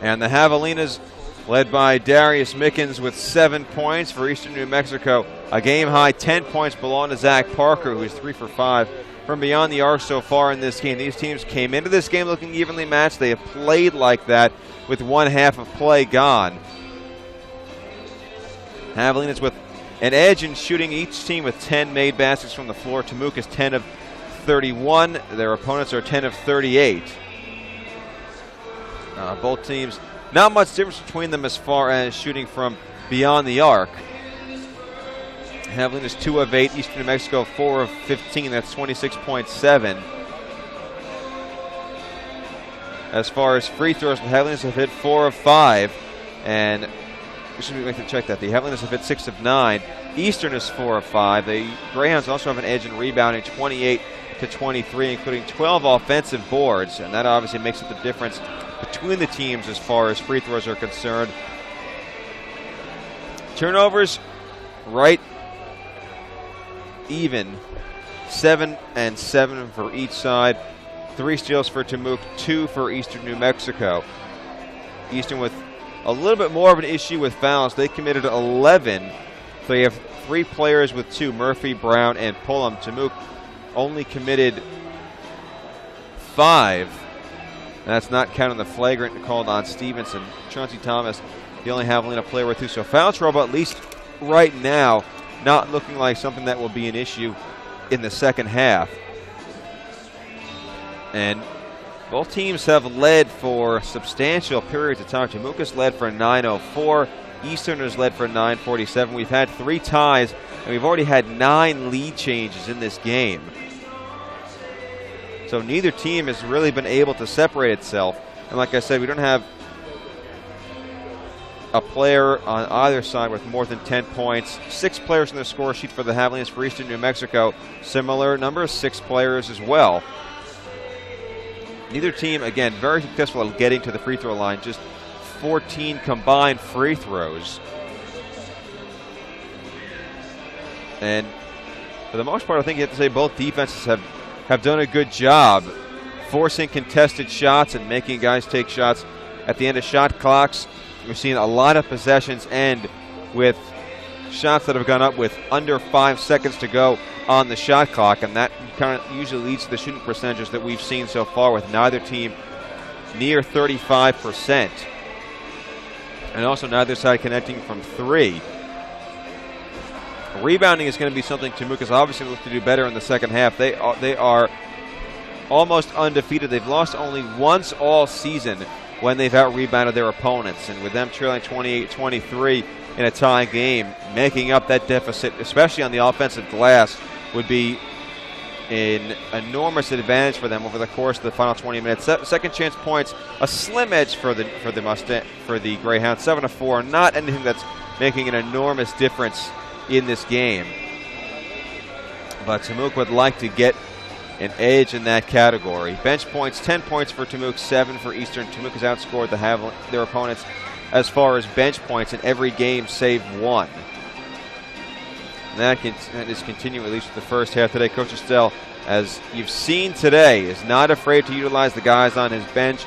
And the Javelinas, led by Darius Mickens with 7 points for Eastern New Mexico. A game-high 10 points belong to Zach Parker, who's 3 for 5 from beyond the arc so far in this game. These teams came into this game looking evenly matched. They have played like that with one half of play gone. Javelinas with an edge in shooting, each team with 10 made baskets from the floor. Temuque is 10 of 31. Their opponents are 10 of 38. Both teams, not much difference between them as far as shooting from beyond the arc. Javelinas 2 of 8, Eastern New Mexico 4 of 15. That's 26.7. As far as free throws, the Javelinas have hit 4 of 5, and we should make to check that. The Javelinas have hit 6 of 9. Eastern is 4 of 5. The Greyhounds also have an edge in rebounding, 28 to 23, including 12 offensive boards, and that obviously makes up the difference between the teams as far as free throws are concerned. Turnovers, right even, 7 and 7 for each side. 3 steals for Temuque, 2 for Eastern New Mexico. Eastern with a little bit more of an issue with fouls. They committed 11. So you have 3 players with 2, Murphy, Brown, and Pullum. Temuque only committed 5. And that's not counting the flagrant called on Stevenson. Chauncey Thomas, the only Javelina player with 2. So foul trouble, at least right now, not looking like something that will be an issue in the second half. And both teams have led for substantial periods of time. Temuque has led for 9:04. Eastern has led for 9:47. We've had 3 ties, and we've already had 9 lead changes in this game. So neither team has really been able to separate itself. And like I said, we don't have a player on either side with more than 10 points. 6 players in the score sheet for the Javelinas. For Eastern New Mexico, similar number of 6 players as well. Neither team, again, very successful at getting to the free throw line. Just 14 combined free throws. And for the most part, I think you have to say both defenses have done a good job forcing contested shots and making guys take shots at the end of shot clocks. We've seen a lot of possessions end with shots that have gone up with under 5 seconds to go on the shot clock, and that kind of usually leads to the shooting percentages that we've seen so far, with neither team near 35%. And also neither side connecting from 3. Rebounding is going to be something Temuque is obviously looking to do better in the second half. They are almost undefeated. They've lost only once all season when they've out-rebounded their opponents. And with them trailing 28-23 in a tie game, making up that deficit, especially on the offensive glass, would be an enormous advantage for them over the course of the final 20 minutes. Second chance points, a slim edge for the Greyhounds, 7-4. Not anything that's making an enormous difference in this game. But Temuque would like to get an edge in that category. Bench points, 10 points for Temuque, 7 for Eastern. Temuque has outscored their opponents as far as bench points in every game save 1. And that is continuing at least for the first half today. Coach Estelle, as you've seen today, is not afraid to utilize the guys on his bench.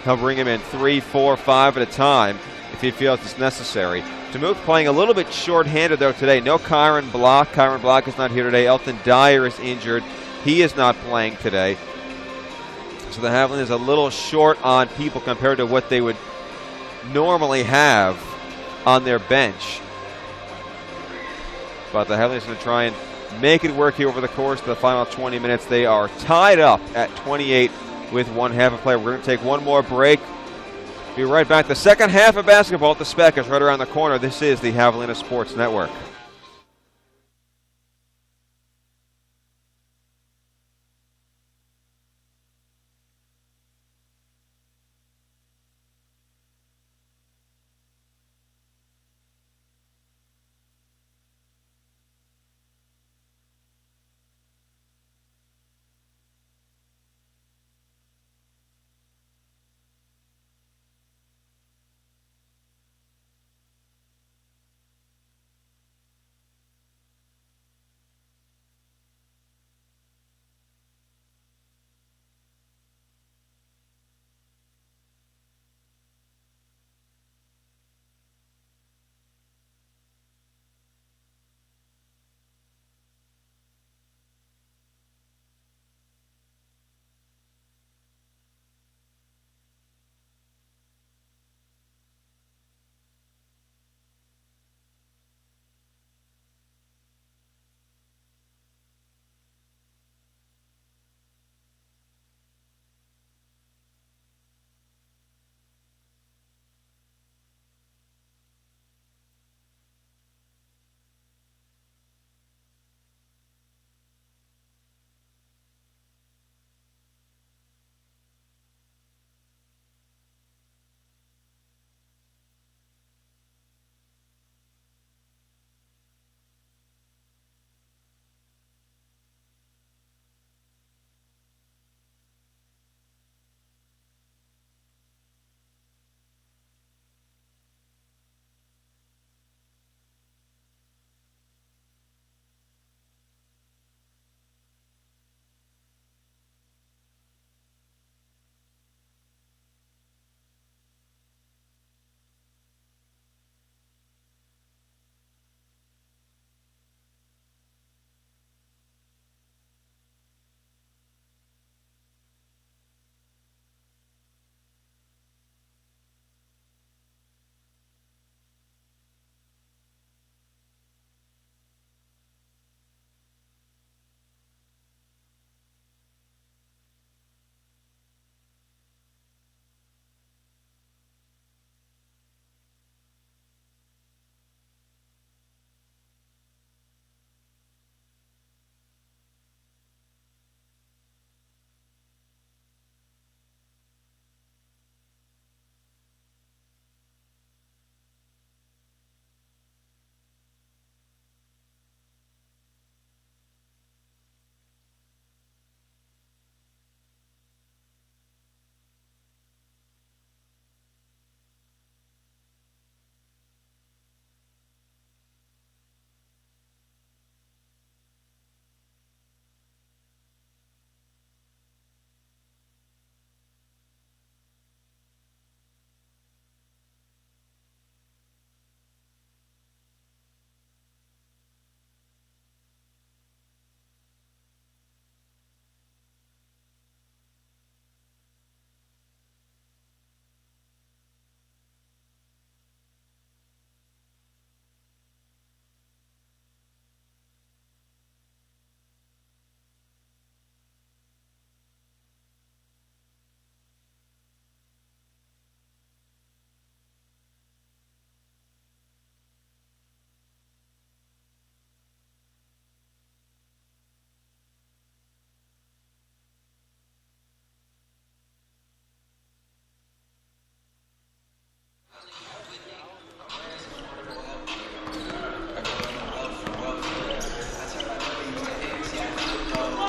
He'll bring them in 3, 4, 5 at a time if he feels it's necessary. Temuque playing a little bit short-handed, though, today. No Kyron Block. Kyron Block is not here today. Elton Dyer is injured. He is not playing today. So the Javelinas is a little short on people compared to what they would normally have on their bench. But the Javelinas are going to try and make it work here over the course of the final 20 minutes. They are tied up at 28 with 1 half a play. We're going to take one more break. Be right back. The second half of basketball at the Spec is right around the corner. This is the Javelina Sports Network.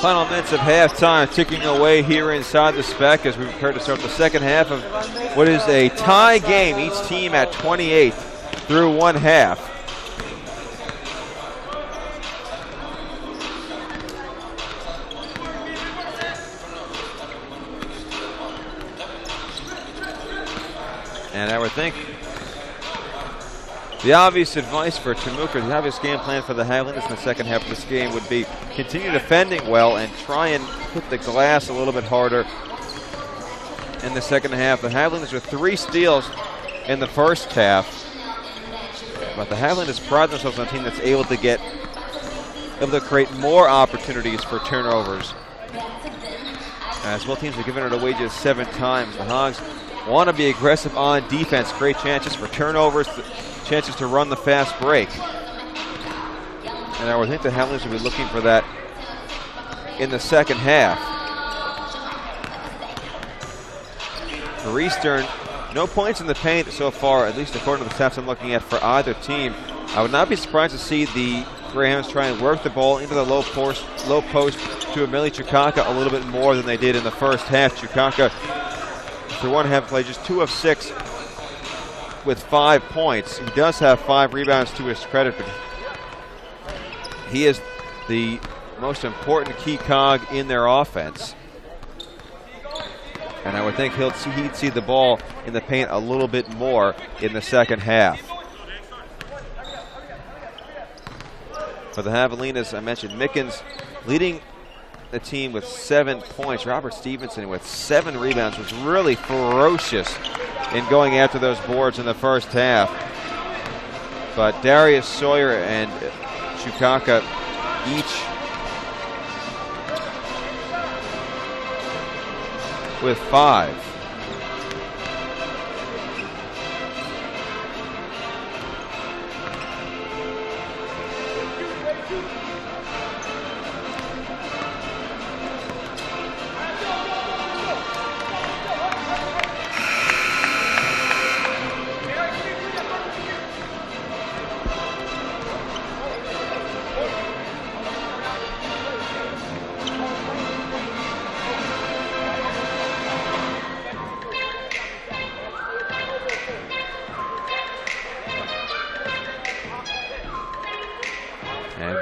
Final minutes of halftime ticking away here inside the Spec as we prepare to start the second half of what is a tie game. Each team at 28 through one half. And I would think the obvious advice for Temuka, the obvious game plan for the Javelinas in the second half of this game would be continue defending well and try and hit the glass a little bit harder in the second half. The Javelinas with 3 steals in the first half, but the Javelinas pride themselves on a team that's able to create more opportunities for turnovers. As both teams have given it away just 7 times. The Hogs want to be aggressive on defense, create chances for turnovers, chances to run the fast break. And I would think the Javelinas would be looking for that in the second half. For Eastern, no points in the paint so far, at least according to the stats I'm looking at for either team. I would not be surprised to see the Greyhounds try and work the ball into the low post to Emily Chukaka a little bit more than they did in the first half. Chukaka, for one half play, just 2 of 6 with 5 points. He does have 5 rebounds to his credit, but he is the most important key cog in their offense. And I would think he'd see the ball in the paint a little bit more in the second half. For the Javelinas, I mentioned Mickens leading the team with 7 points. Robert Stevenson with 7 rebounds was really ferocious in going after those boards in the first half. But Darius Sawyer and Chukaka each with 5.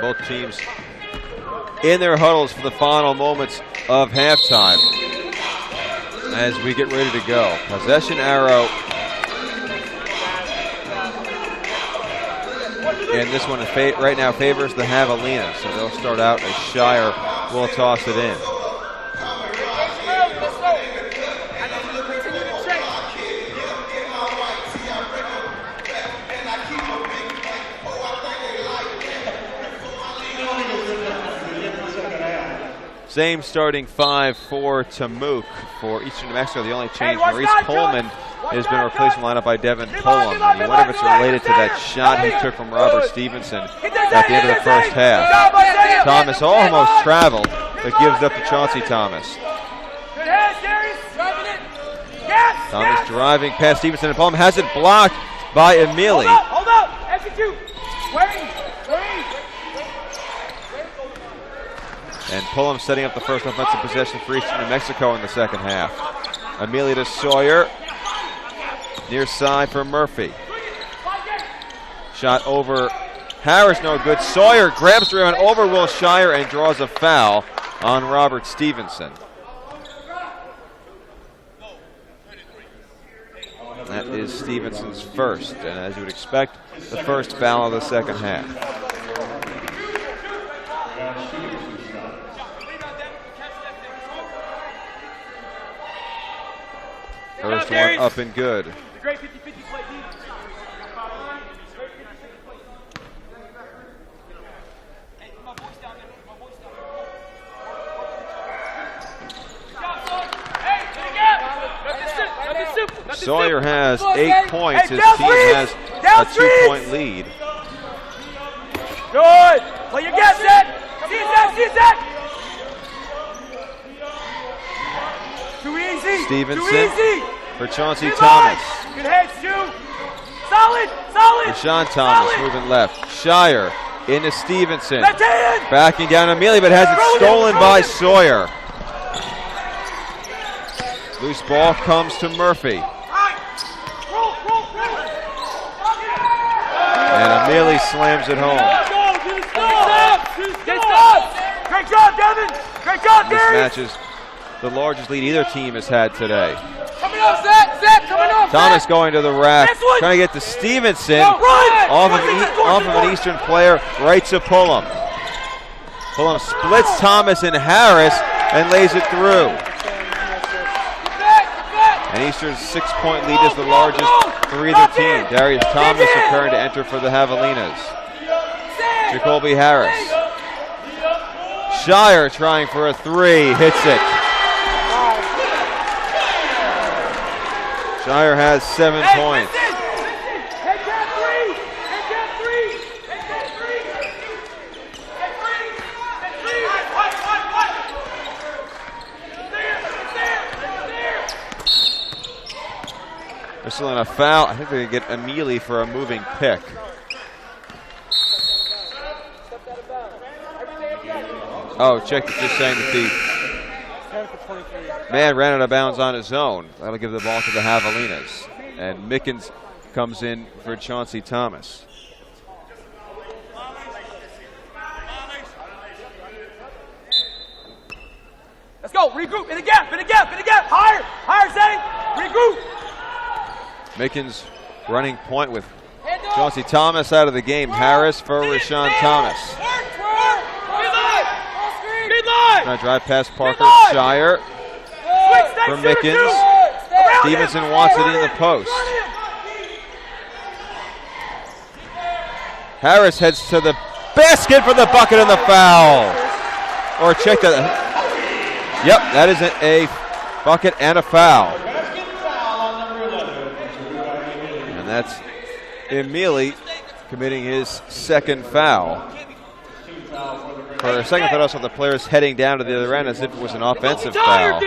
Both teams in their huddles for the final moments of halftime as we get ready to go. Possession arrow. And this one right now favors the Javelinas, so they'll start out as Shire will toss it in. Same starting 5 for Tamuk. For Eastern New Mexico, the only change, Maurice Coleman has been replaced in the lineup by Devin Pullum. I wonder if it's related to that shot he took from Robert Stevenson at the end of the first half. Thomas almost traveled, but gives up to Chauncey Thomas. Thomas driving past Stevenson, and Pullum has it blocked by Emili. Hold up, execute. And Pullum setting up the first offensive possession for Eastern New Mexico in the second half. Emili to Sawyer. Near side for Murphy. Shot over Harris, no good. Sawyer grabs the rebound over Will Shire and draws a foul on Robert Stevenson. That is Stevenson's first, and as you would expect, the first foul of the second half. First one up and good. Sawyer has 8 points. His team has a 2-point lead. Good. Play your gas, Zach. See Zach. Too easy. Stevenson Too easy. for Chauncey Thomas. Good head, Stu. Solid. Rashawn Thomas moving left. Shire into Stevenson. Backing down Amelia, but has it stolen by Sawyer. Loose ball comes to Murphy. And Amelia slams it home. Great job, Devin! Great job, This Darius! match is the largest lead either team has had today. Coming up, Zach! Zach, coming up! Thomas going to the rack, trying to get to Stevenson. Off of an Eastern player, right to Pullum. Pullum splits Thomas and Harris and lays it through. And Eastern's 6-point lead is the largest for either team. Darius Thomas preparing to enter for the Javelinas. Jacoby Harris. Shire trying for a three, hits it. Shire has 7 points. They're still in a foul. I think they're going to get Amelie for a moving pick. Oh, check it, just saying that the man ran out of bounds on his own. That'll give the ball to the Javelinas. And Mickens comes in for Chauncey Thomas. Let's go, regroup, in the gap, higher, Zane, regroup. Mickens running point with Chauncey Thomas out of the game. Harris for Rashawn Thomas. Trying to drive past Parker. Shire for Mickens. Stevenson wants it in the post. Harris heads to the basket for the bucket and the foul. Or check that. Yep, that is a bucket and a foul. And that's Emili committing his second foul. For a second, I thought I saw the players heading down to the other end as if it was an offensive foul.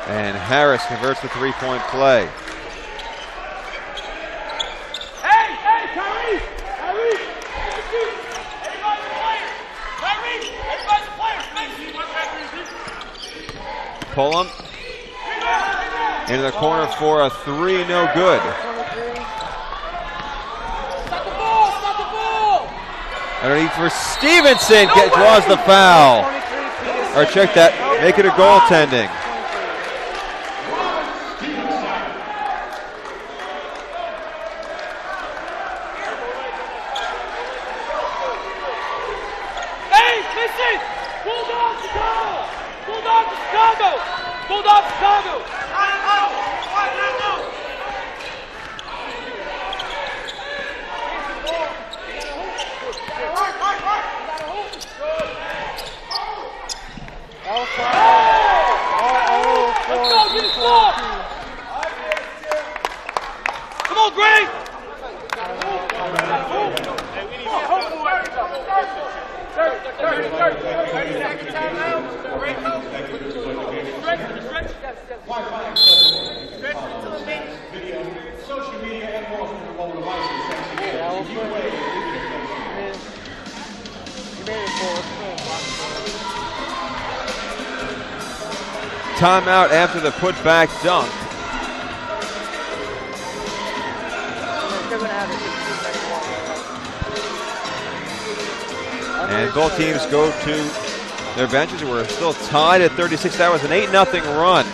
And Harris converts the three-point play. Pullum into the corner for a three, no good. Underneath for Stevenson, draws the foul. Or check that, make it a goaltending. Hey, listen! Bulldog Chicago! Bulldog Chicago! Bulldog Chicago! Come on, Greg! Social media and more from your mobile devices. Timeout after the putback dunk. And both teams go to their benches. We're still tied at 36. That was an 8-0 run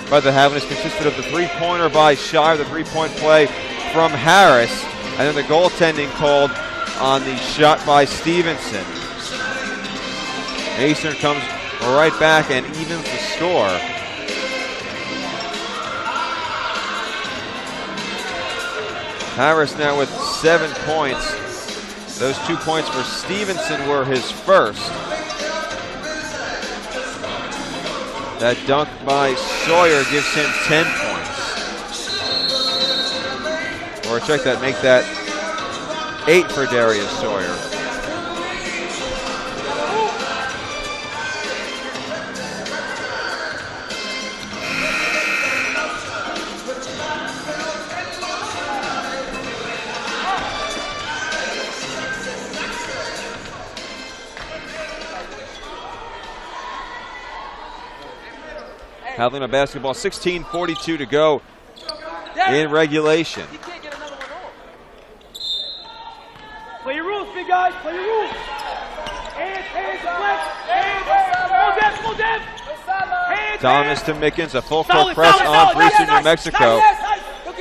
by the Javelinas. Consisted of the three-pointer by Shire, the three-point play from Harris, and then the goaltending called on the shot by Stevenson. Eastern comes right back and evens the score. Harris now with 7 points. Those 2 points for Stevenson were his first. That dunk by Sawyer gives him 10 points. Or check that, make that 8 for Darius Sawyer. Javelina basketball, 16:42 to go in regulation. You can't get another one off. Play your rules, big guys. Play your rules. Hands, flex. Full depth. Hands. Thomas to Mickens, a full court press on for Eastern New Mexico.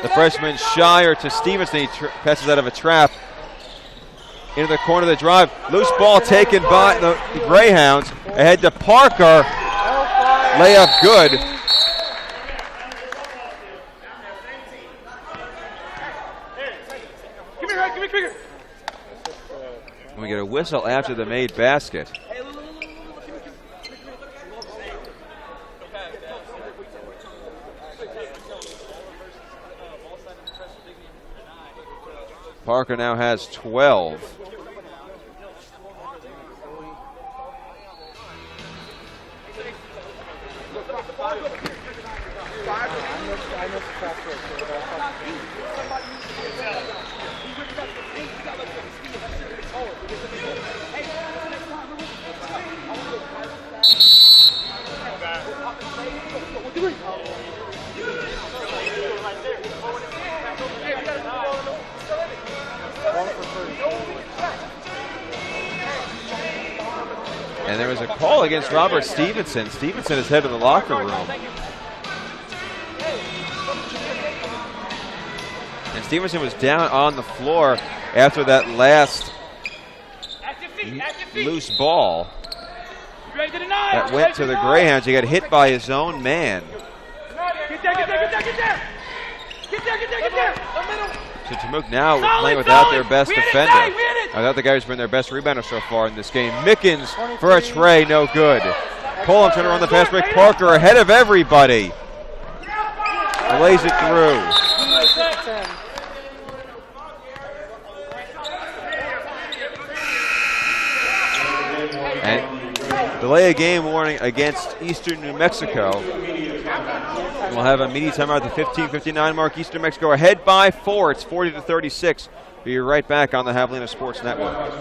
The freshman Shire to Stevenson. He passes out of a trap into the corner of the drive. Loose ball taken by the Greyhounds. Ahead to Parker. Layup good. Give me. And we get a whistle after the made basket. Parker now has 12. And there was a call against Robert Stevenson. Stevenson is head of the locker room. And Stevenson was down on the floor after that last loose ball that went to the Greyhounds. He got hit by his own man. Get there. So Tamook now playing without their best defender. Without the guy who's been their best rebounder so far in this game. Mickens for a tray, no good. Pullum trying to run the fast break. Parker ahead of everybody. Lays it through. And delay a game warning against Eastern New Mexico. We'll have a media timeout at the 15:59 mark. Eastern New Mexico ahead by 4. It's 40-36. Be right back on the Javelina Sports Network.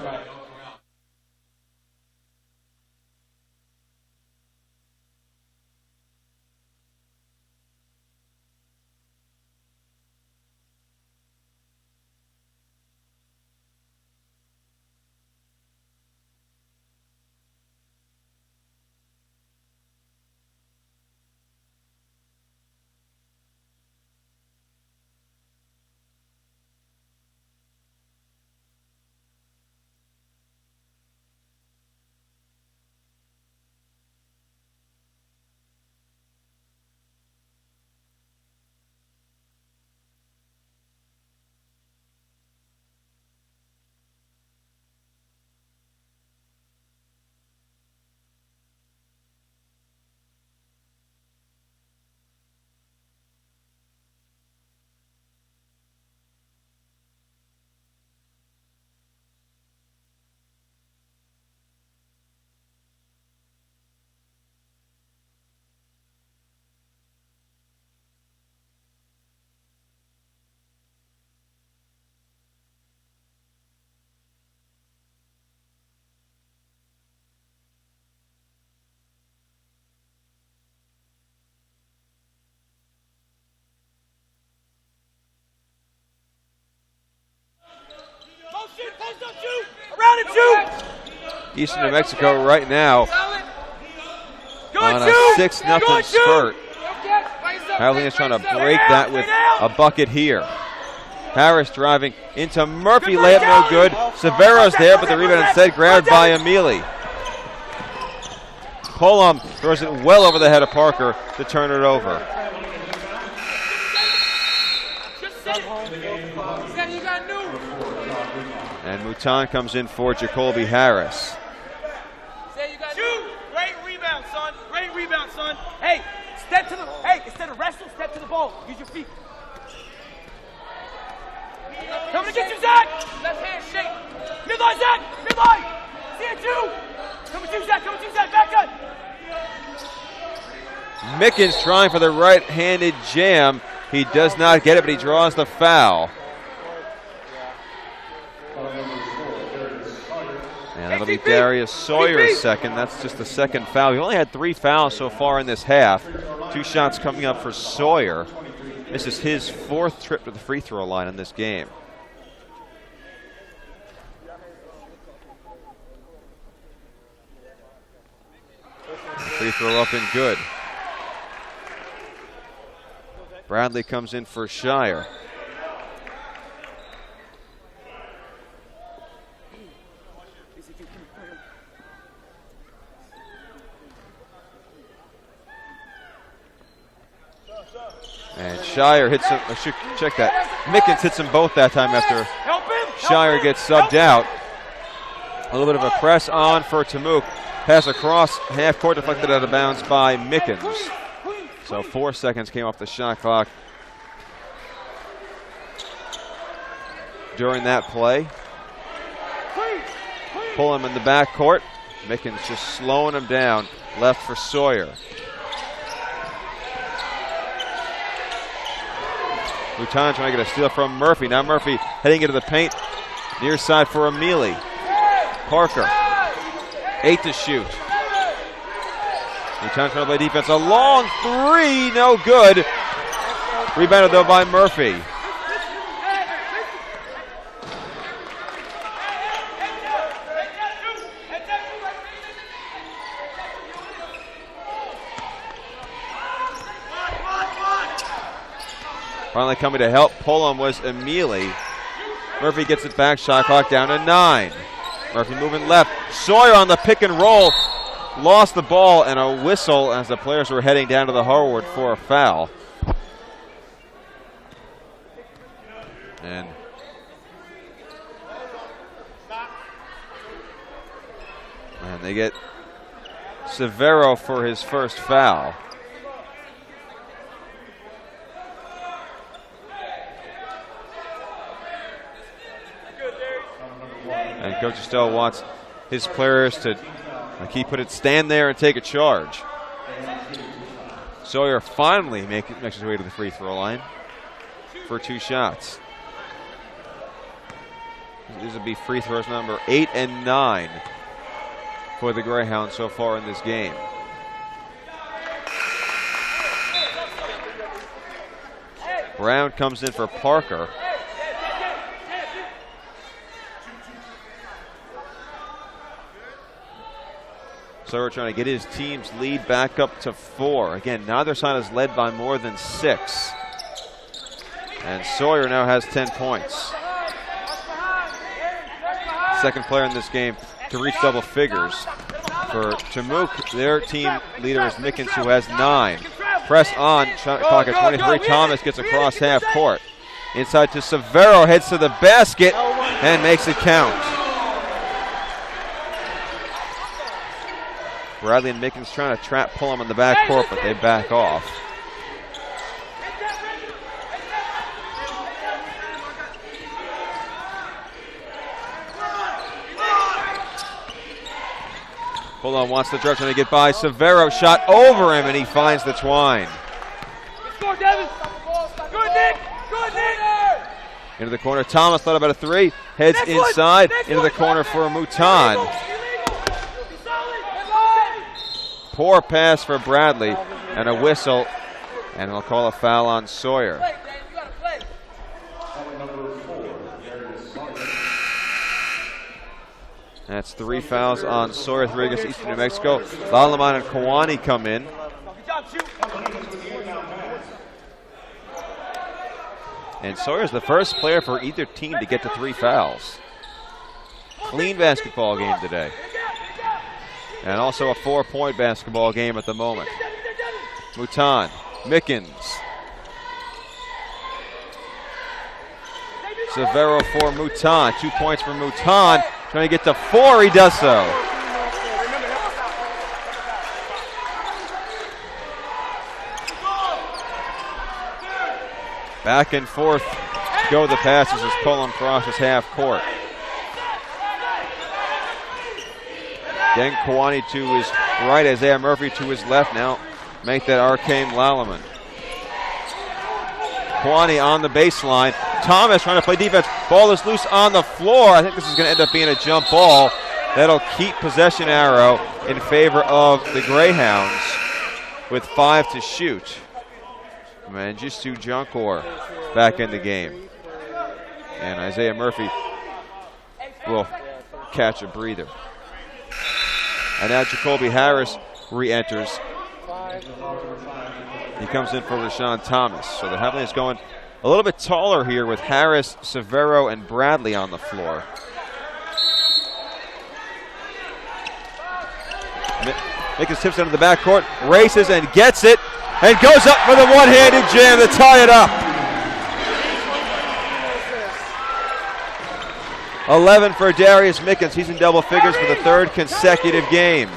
Around and shoot. Eastern New Mexico right now on a 6-0 spurt. Javelina's trying to break that with a bucket here. Harris driving into Murphy, layup no good. Severo's there, but the rebound instead grabbed by Emili. Pullum throws it well over the head of Parker to turn it over. And Mouton comes in for Jacoby Harris. Shoot! Great rebound, son. Hey, instead of wrestle, step to the ball. Use your feet. Coming to get you, Zach! Left hand shake. Midline, Zach! Midline! See it, too! Coming to you, Zach! Back up! Mickens trying for the right-handed jam. He does not get it, but he draws the foul. And that'll be Darius Sawyer's second. That's just the second foul. He only had 3 fouls so far in this half. 2 shots coming up for Sawyer. This is his 4th trip to the free throw line in this game. Free throw up and good. Bradley comes in for Shire. And Shire hits him. I should check that. Mickens hits them both that time after Shire gets subbed out. A little bit of a press on for Tamuk. Pass across half court, deflected out of bounds by Mickens. So 4 seconds came off the shot clock during that play. Pull him in the back court. Mickens just slowing him down. Left for Sawyer. Luton trying to get a steal from Murphy. Now Murphy heading into the paint. Near side for Emili. Parker. 8 to shoot. Luton trying to play defense. A long 3. No good. Rebounded though by Murphy. Finally coming to help pull him was Emili. Murphy gets it back. Shot clock down to 9. Murphy moving left. Sawyer on the pick and roll. Lost the ball and a whistle as the players were heading down to the hardwood for a foul. And they get Severo for his first foul. And Coach Estelle wants his players to, like he put it, stand there and take a charge. Sawyer finally makes his way to the free throw line for 2 shots. These will be free throws number 8 and 9 for the Greyhounds so far in this game. Brown comes in for Parker. So we're trying to get his team's lead back up to 4. Again, neither side is led by more than 6. And Sawyer now has 10 points. Second player in this game to reach double figures. For Tamuk, their team leader is Mickens, who has 9. Press on, shot clock at 23. Thomas gets across half court. Inside to Severo, heads to the basket and makes it count. Bradley and Mickens trying to pull him in the back court, but they back off. Hold on, wants the drive, trying to get by. Severo shot over him, and he finds the twine. Good, Nick! Good, Nick! Into the corner. Thomas thought about a 3. Heads inside. Into the corner for Mouton. Poor pass for Bradley, and a whistle, and they'll call a foul on Sawyer. That's 3 fouls on Sawyer, 3 against Eastern New Mexico. Lalaman and Kawani come in. And Sawyer's the first player for either team to get to 3 fouls. Clean basketball game today. And also a 4-point basketball game at the moment. Mouton, Mickens. Severo for Mouton. 2 points for Mouton. Trying to get to 4, he does so. Back and forth go the passes as Pullum crosses half court. Then Kawani to his right, Isaiah Murphy to his left. Now make that Arcane Lalaman. Kawani on the baseline. Thomas trying to play defense. Ball is loose on the floor. I think this is going to end up being a jump ball. That'll keep possession arrow in favor of the Greyhounds. with 5 to shoot. Mengistu Junkor back in the game. And Isaiah Murphy will catch a breather. And now Jacoby Harris re-enters. He comes in for Rashawn Thomas. So the Javelinas going a little bit taller here with Harris, Severo, and Bradley on the floor. Mickens tips into the backcourt, races and gets it, and goes up for the one-handed jam to tie it up. 11 for Darius Mickens. He's in double figures for the 3rd consecutive game.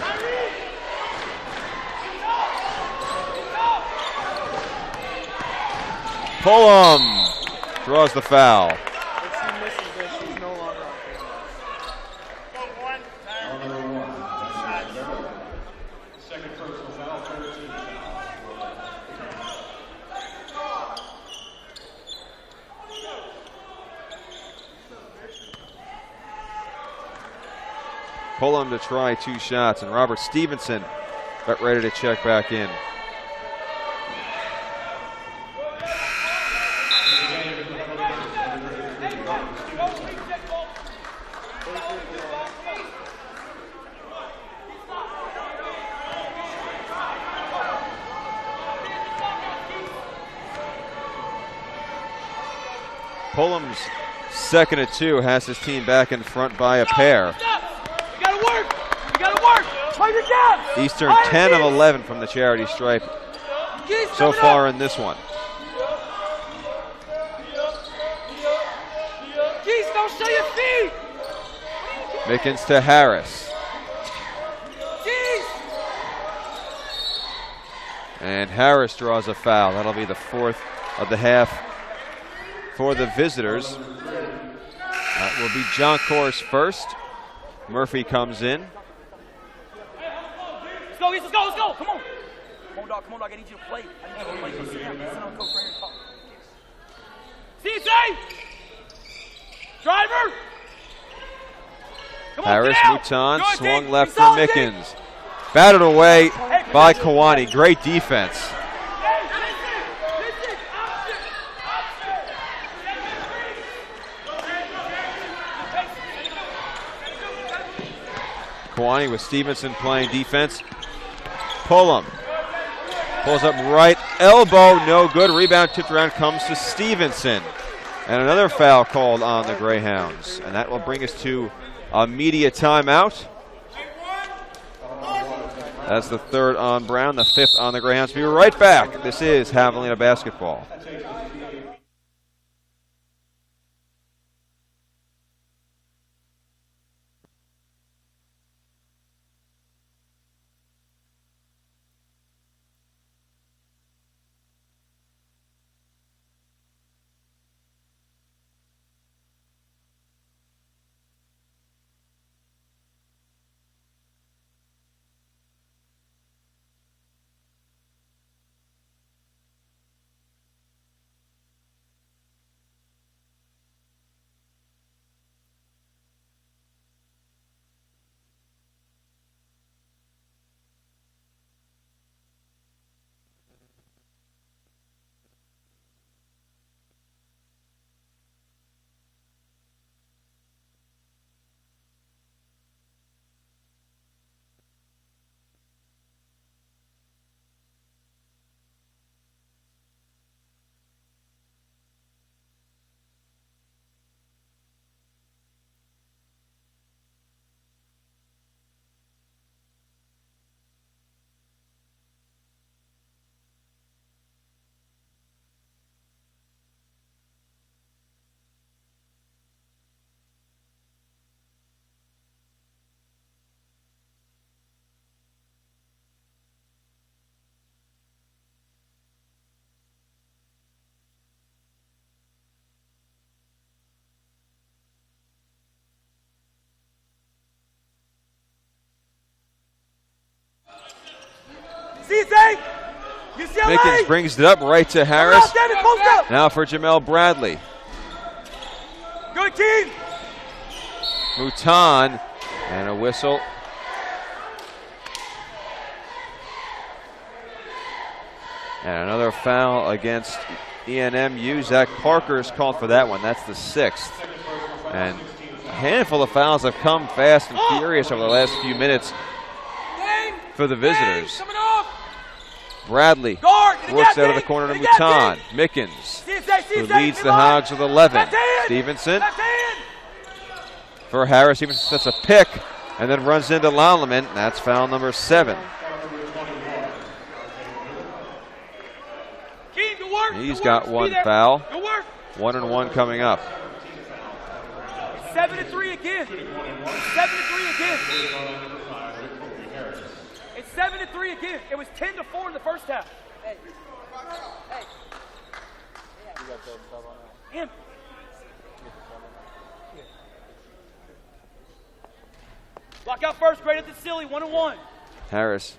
Pullum draws the foul. If she misses this, she's no longer on Second personal foul, 13. Pullum to try 2 shots, and Robert Stevenson got ready to check back in. Pullum's second at 2 has his team back in front by a pair. You gotta work! You gotta work! Play your gap! Eastern 10 of 11 from the charity stripe so far in this one. Geese, don't show your feet! Mickens to Harris. Geese! And Harris draws a foul. That'll be the 4th of the half for the visitors. That will be Joncor's first. Murphy comes in. Let's go, Geese, let's go, let's go! Come on! Come on, dog, I need you to play. I need you to play. Go sit down. Sit on coach right here. Talk. CJ! Driver! Come on, Harris, get out. Mouton, Good, swung Dave. left for Solid, Dave. Mickens. Batted away by Kawani. Great defense. Kawani with Stevenson playing defense. Pullum pulls up right elbow, no good. Rebound tipped around, comes to Stevenson. And another foul called on the Greyhounds. And that will bring us to a media timeout. That's the 3rd on Brown, the 5th on the Greyhounds. We'll be right back. This is Javelina basketball. Mickens brings it up right to Harris. Now for Jamel Bradley. Good team! Mouton and a whistle. And another foul against A&M-U. Zach Parker is called for that one. That's the 6th. And a handful of fouls have come fast and furious over the last few minutes for the visitors. Bradley works out of the corner to Mouton. Mickens, who leads the Hogs with 11. Stevenson for Harris. Stevenson sets a pick and then runs into Lalaman. That's foul number 7. He's got one foul. 1-1 coming up. 7-3 again. 7-3 again. It's 7-3 again. It was 10-4 in the first half. Hey. Him. Block out first grade at the silly. 1-1. Harris,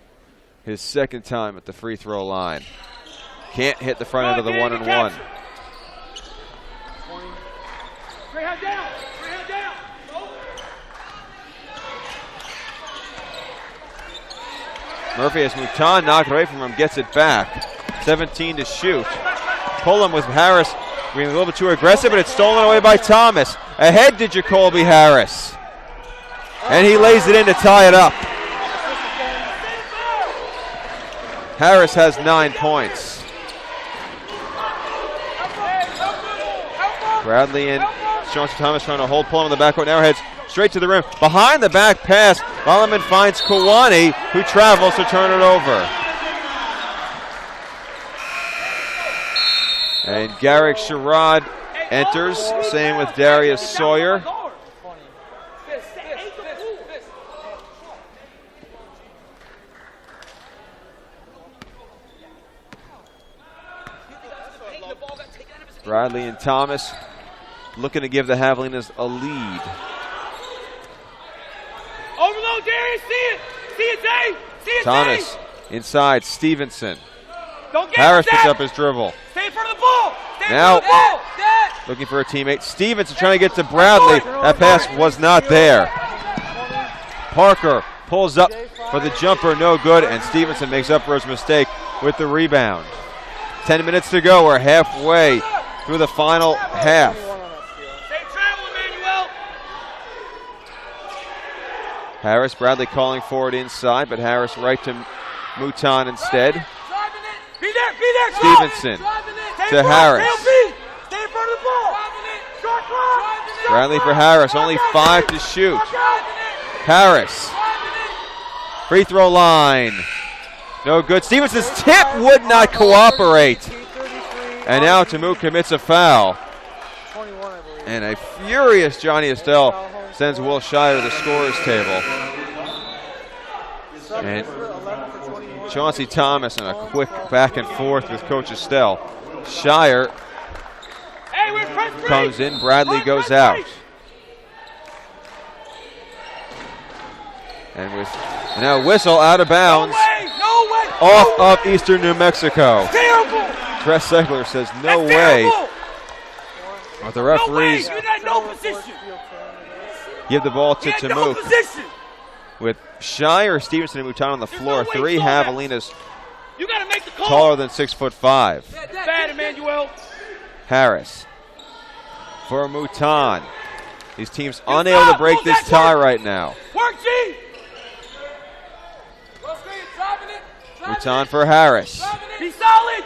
his 2nd time at the free throw line. Can't hit the front end of the 1-1. Greyhound down. Greyhound down. Murphy has Mouton knocked away from him, gets it back. 17 to shoot. Pullum with Harris being a little bit too aggressive, but it's stolen away by Thomas. Ahead to Jacoby Harris. And he lays it in to tie it up. Harris has 9 points. Bradley and Johnson Thomas trying to hold Pullum in the backcourt. Now heads straight to the rim. Behind the back pass, Lalaman finds Kawani, who travels to turn it over. And Garrick Sherrod enters, same with Darius Sawyer. Bradley and Thomas looking to give the Javelinas a lead. Overload, Darius, see it! See it, Dave! See it, Thomas Dave! inside, Stevenson. Don't get Harris it, picks Dad. up his dribble. Stay in front of the ball! Stay Now, in front of the ball! Dad. Looking for a teammate. Stevenson trying to get to Bradley. That pass was not there. Parker pulls up for the jumper, no good, and Stevenson makes up for his mistake with the rebound. 10 minutes to go. We're halfway through the final half. Stay traveling, Emmanuel! Harris, Bradley calling for it inside, but Harris right to Mouton instead. Be there! Stevenson to Harris. Stay in front of the ball! Bradley for Harris, only 5 to shoot. Harris, free throw line. No good. Stevenson's tip would not cooperate. And now Tamuk commits a foul. And a furious Johnny Estelle sends Will Shire to the scorer's table. And Chauncey Thomas and a quick back and forth with Coach Estelle. Shire comes in, Bradley goes out. And with now whistle out of bounds off of Eastern New Mexico. Tress Segler says no way. But the referees give the ball to Tamuk. With Shire, Stevenson, and Mouton on the floor, 3 Javelinas taller than 6'5". Bad, Emmanuel. Harris for Mouton. These teams unable to break this tie right now. Work, G. Mouton for Harris. Be solid.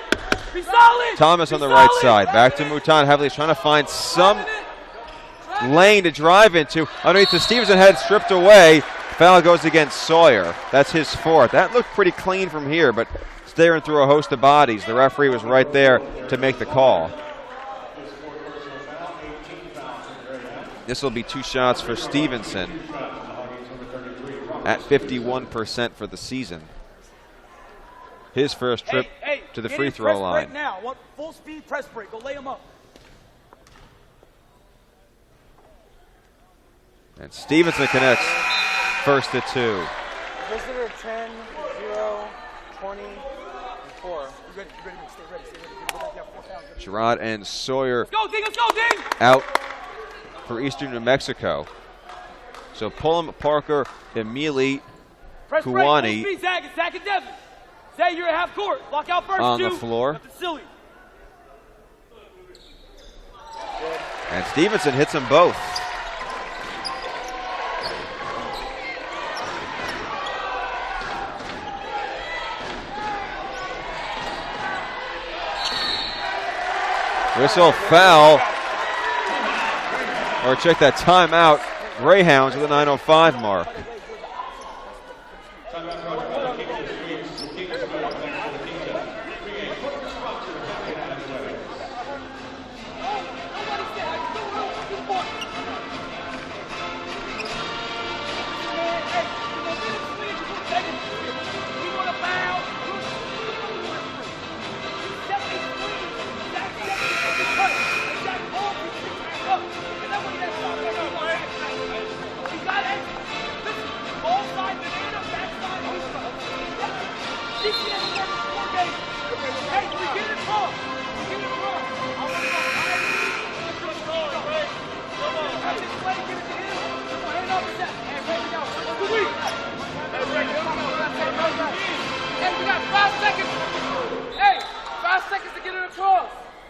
Be solid. Thomas on the right side. Back to Mouton. Heavily trying to find some lane to drive into. Underneath the Stevenson head stripped away. Foul goes against Sawyer. That's his 4th. That looked pretty clean from here, but staring through a host of bodies. The referee was right there to make the call. This will be 2 shots for Stevenson at 51% for the season. His first trip to the free throw line. Now, what full speed press break? Go lay him up. And Stevenson connects first to 2. Visitor 10, 0, 20, and 4. Ready. Stay ready. Sherrod and Sawyer Let's go, Ding. out for Eastern New Mexico. So Pullum, Parker, Emili, Press Kuwani. break. Zach and Devin. Say you're at half court. Block out first, on two. the floor. Nothing silly. And Stevenson hits them both. Whistle, foul. Or check that timeout. Greyhounds with a 9:05 mark.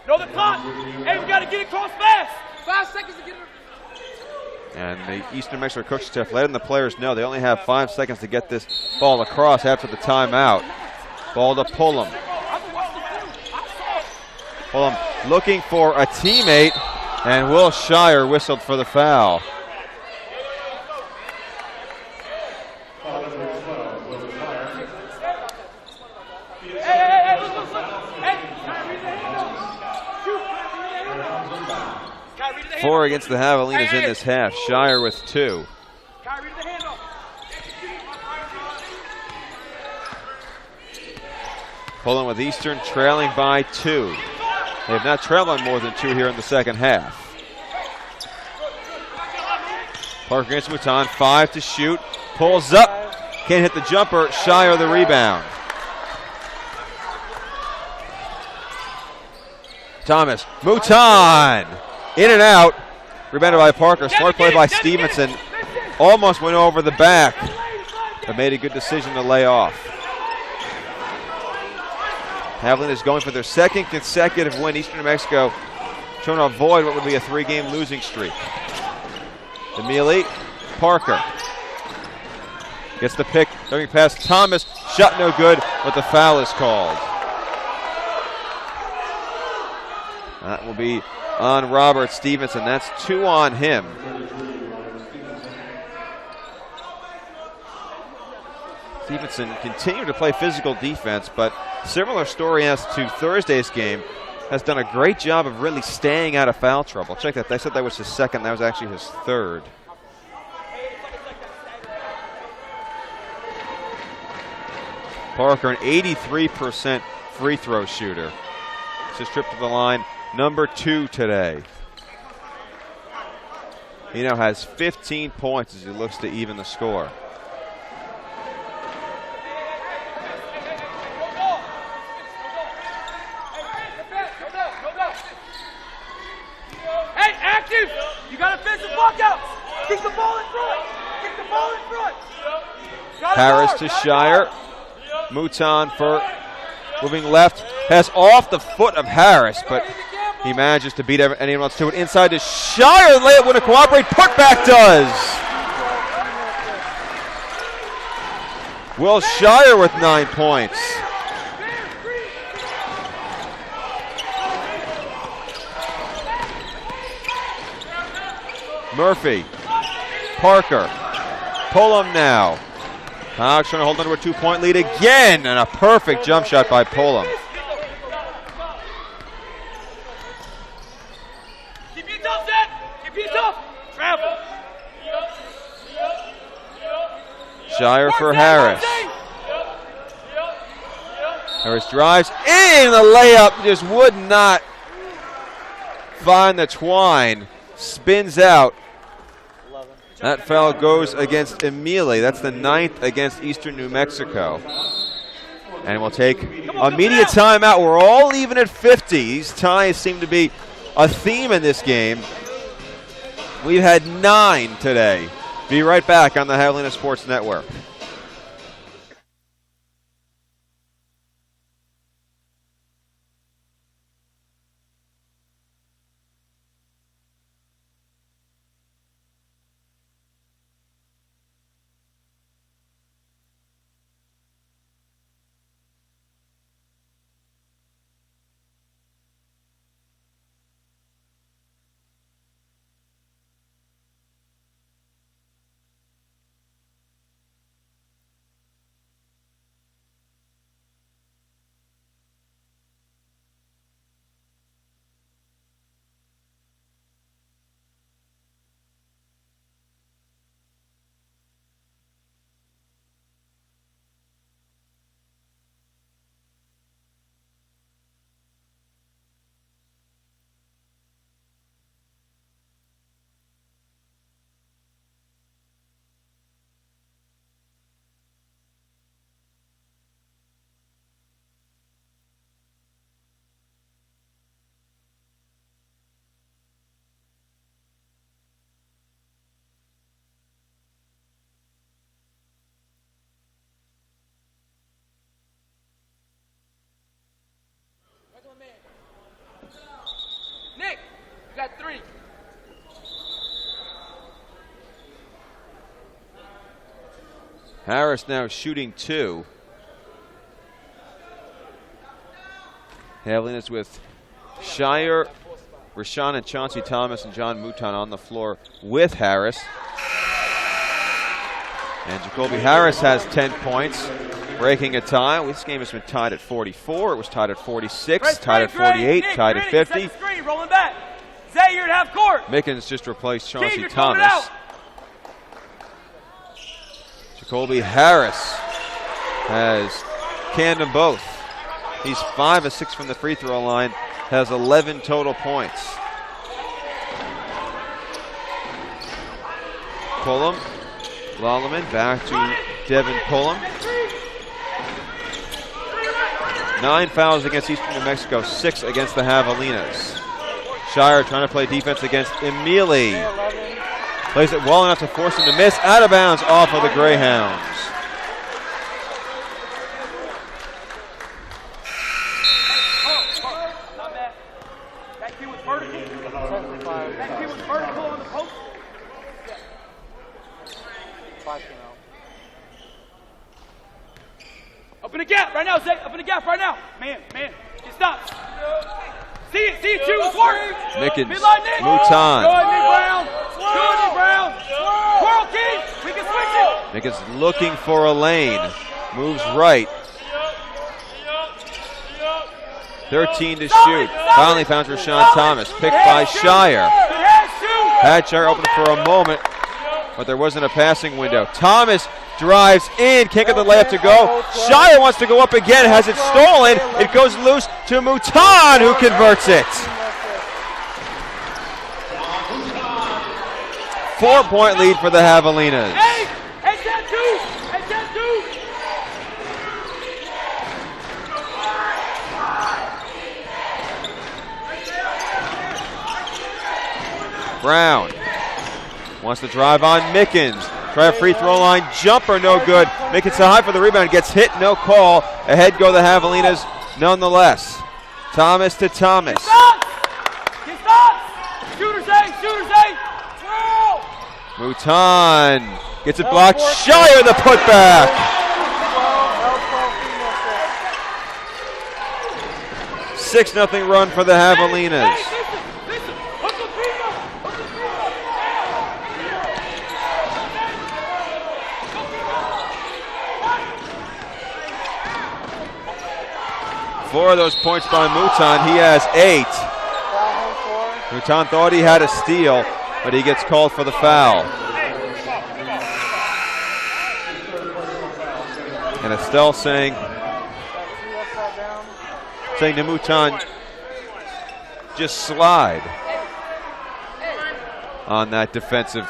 Know the clock. Hey, we got to get it across fast. 5 seconds to get it. And the Eastern New Mexico coaching staff letting the players know they only have 5 seconds to get this ball across after the timeout. Ball to Pullum. Pullum looking for a teammate, and Will Shire whistled for the foul. Four against the Javelinas in this half. Shire with 2. Pulling with Eastern trailing by 2. They have not trailed on more than 2 here in the second half. Parker against Mouton, 5 to shoot. Pulls up, can't hit the jumper. Shire the rebound. Thomas, Mouton, in and out. Rebounded by Parker. Smart play by Stevenson. Almost went over the back, but made a good decision to lay off. Javelinas is going for their second consecutive win. Eastern New Mexico trying to avoid what would be a 3-game losing streak. Emili, Parker gets the pick, going past Thomas. Shot no good, but the foul is called. That will be on Robert Stevenson. That's 2 on him. Stevenson continued to play physical defense, but similar story as to Thursday's game, has done a great job of really staying out of foul trouble. Check that. They said that was his second. That was actually his third. Parker, an 83% free throw shooter. Just tripped to the line, number 2 today. He now has 15 points as he looks to even the score. Hey, active! You got offensive walkouts! Kick the ball in front! Kick the ball in front! Harris to Shire. Mouton for moving left. Pass off the foot of Harris, but he manages to beat anyone else to it. Inside to Shire. The layup wouldn't cooperate. Putback does. Will Shire with 9 points. Murphy. Parker. Pullum now. Hawks trying to hold on to a 2-point lead again, and a perfect jump shot by Pullum. Keep it tough, Zach! Keep it tough! Travel! Shire for Harris. Harris drives in, the layup just would not find the twine. Spins out. That foul goes against Emili. That's the 9th against Eastern New Mexico. And we'll take immediate timeout. We're all even at 50. These ties seem to be a theme in this game. We've had 9 today. Be right back on the Javelina Sports Network. Harris now shooting 2. Javelinas with Shire, Rashawn and Chauncey Thomas and John Mouton on the floor with Harris. And Jacoby Harris has 10 points, breaking a tie. This game has been tied at 44. It was tied at 46, tied at 48, tied at 50. Rolling back. Zay, you're at half court. Mickens just replaced Chauncey Thomas. Jacoby Harris has canned them both. He's 5 of 6 from the free throw line, has 11 total points. Pullum, Lallemand back to Devin Pullum. 9 fouls against Eastern New Mexico, 6 against the Javelinas. Shire trying to play defense against Emili. Plays it well enough to force him to miss. Out of bounds off of the Greyhounds. Up in the gap right now, Zay. Up in the gap right now. Man, get stopped. See it, shoot, it's work. Mickens, Midline, Nick. Mouton. Good, Nick Brown. Good, Nick Brown. Twirl, King. We can switch it. Mickens looking for a lane. Moves right. 13 to shoot. Finally found Rashawn Thomas. Picked by Shire. Had Shire open for a moment, but there wasn't a passing window. Thomas drives in, can't get the layup to go. Shire wants to go up again, has it stolen. It goes loose to Mouton, who converts it. 4-point lead for the Javelinas. Hey, that two. Brown wants to drive on Mickens. Try a free throw line jumper, no good. Mickens high for the rebound, gets hit, no call. Ahead go the Javelinas nonetheless. Thomas to Thomas. Get stopped. Shooters, A. Mouton gets it blocked. Shire the putback. 6-0 run for the Javelinas. Four of those points by Mouton. He has 8. Mouton thought he had a steal, but he gets called for the foul. And Estelle saying to Mouton, just slide on that defensive,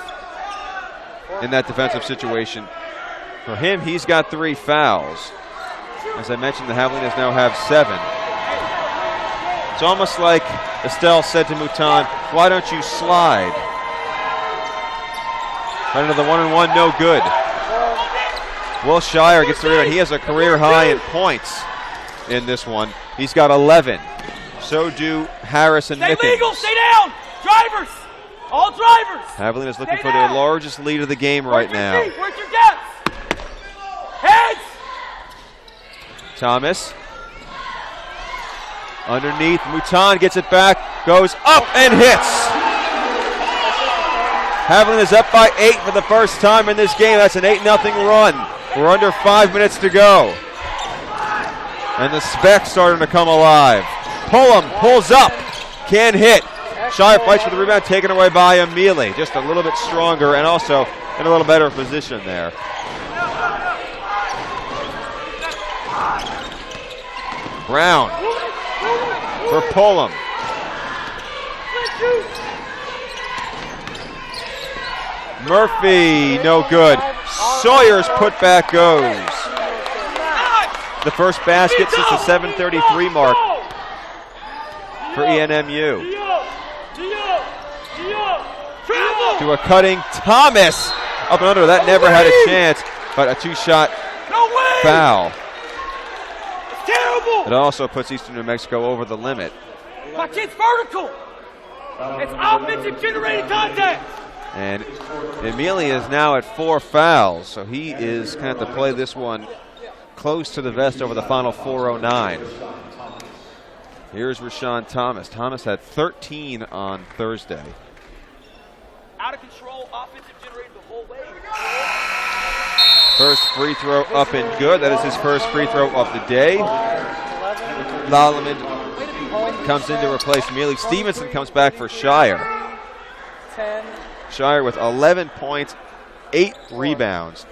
in that defensive situation. For him, he's got 3 fouls. As I mentioned, the Javelinas now have 7. It's almost like Estelle said to Mouton, why don't you slide? Right into the 1-on-1, no good. Will Shire gets the rebound. He has a career high in points in this one. He's got 11. So do Harris and Mickens. Stay legal, stay down. Drivers, all drivers. Javelinas looking for their largest lead of the game right now. Where's your gaps? Heads. Thomas. Underneath, Mouton gets it back, goes up and hits. Javelinas up by 8 for the first time in this game. That's an 8-0 run. We're under 5 minutes to go. And the spec starting to come alive. Pullum pulls up, can't hit. Shire fights for the rebound, taken away by Emili. Just a little bit stronger and also in a little better position there. Brown for Pullum. Murphy, no good. Sawyer's putback goes. The first basket since the 7:33 mark for A&M-U. To a cutting Thomas. Up and under, that never had a chance, but a 2-shot foul. It also puts Eastern New Mexico over the limit. My kid's vertical. It's offensive generated contact. And Emili is now at 4 fouls, so he is going to have to play this one close to the vest over the final 4:09. Here's Rashawn Thomas. Thomas had 13 on Thursday. Out of control, offensive generated the whole way. First free throw up and good. That is his first free throw of the day. Lalaman comes in to replace Emili. Stevenson comes back for Shire. 10. Shire with 11 points, 8 rebounds.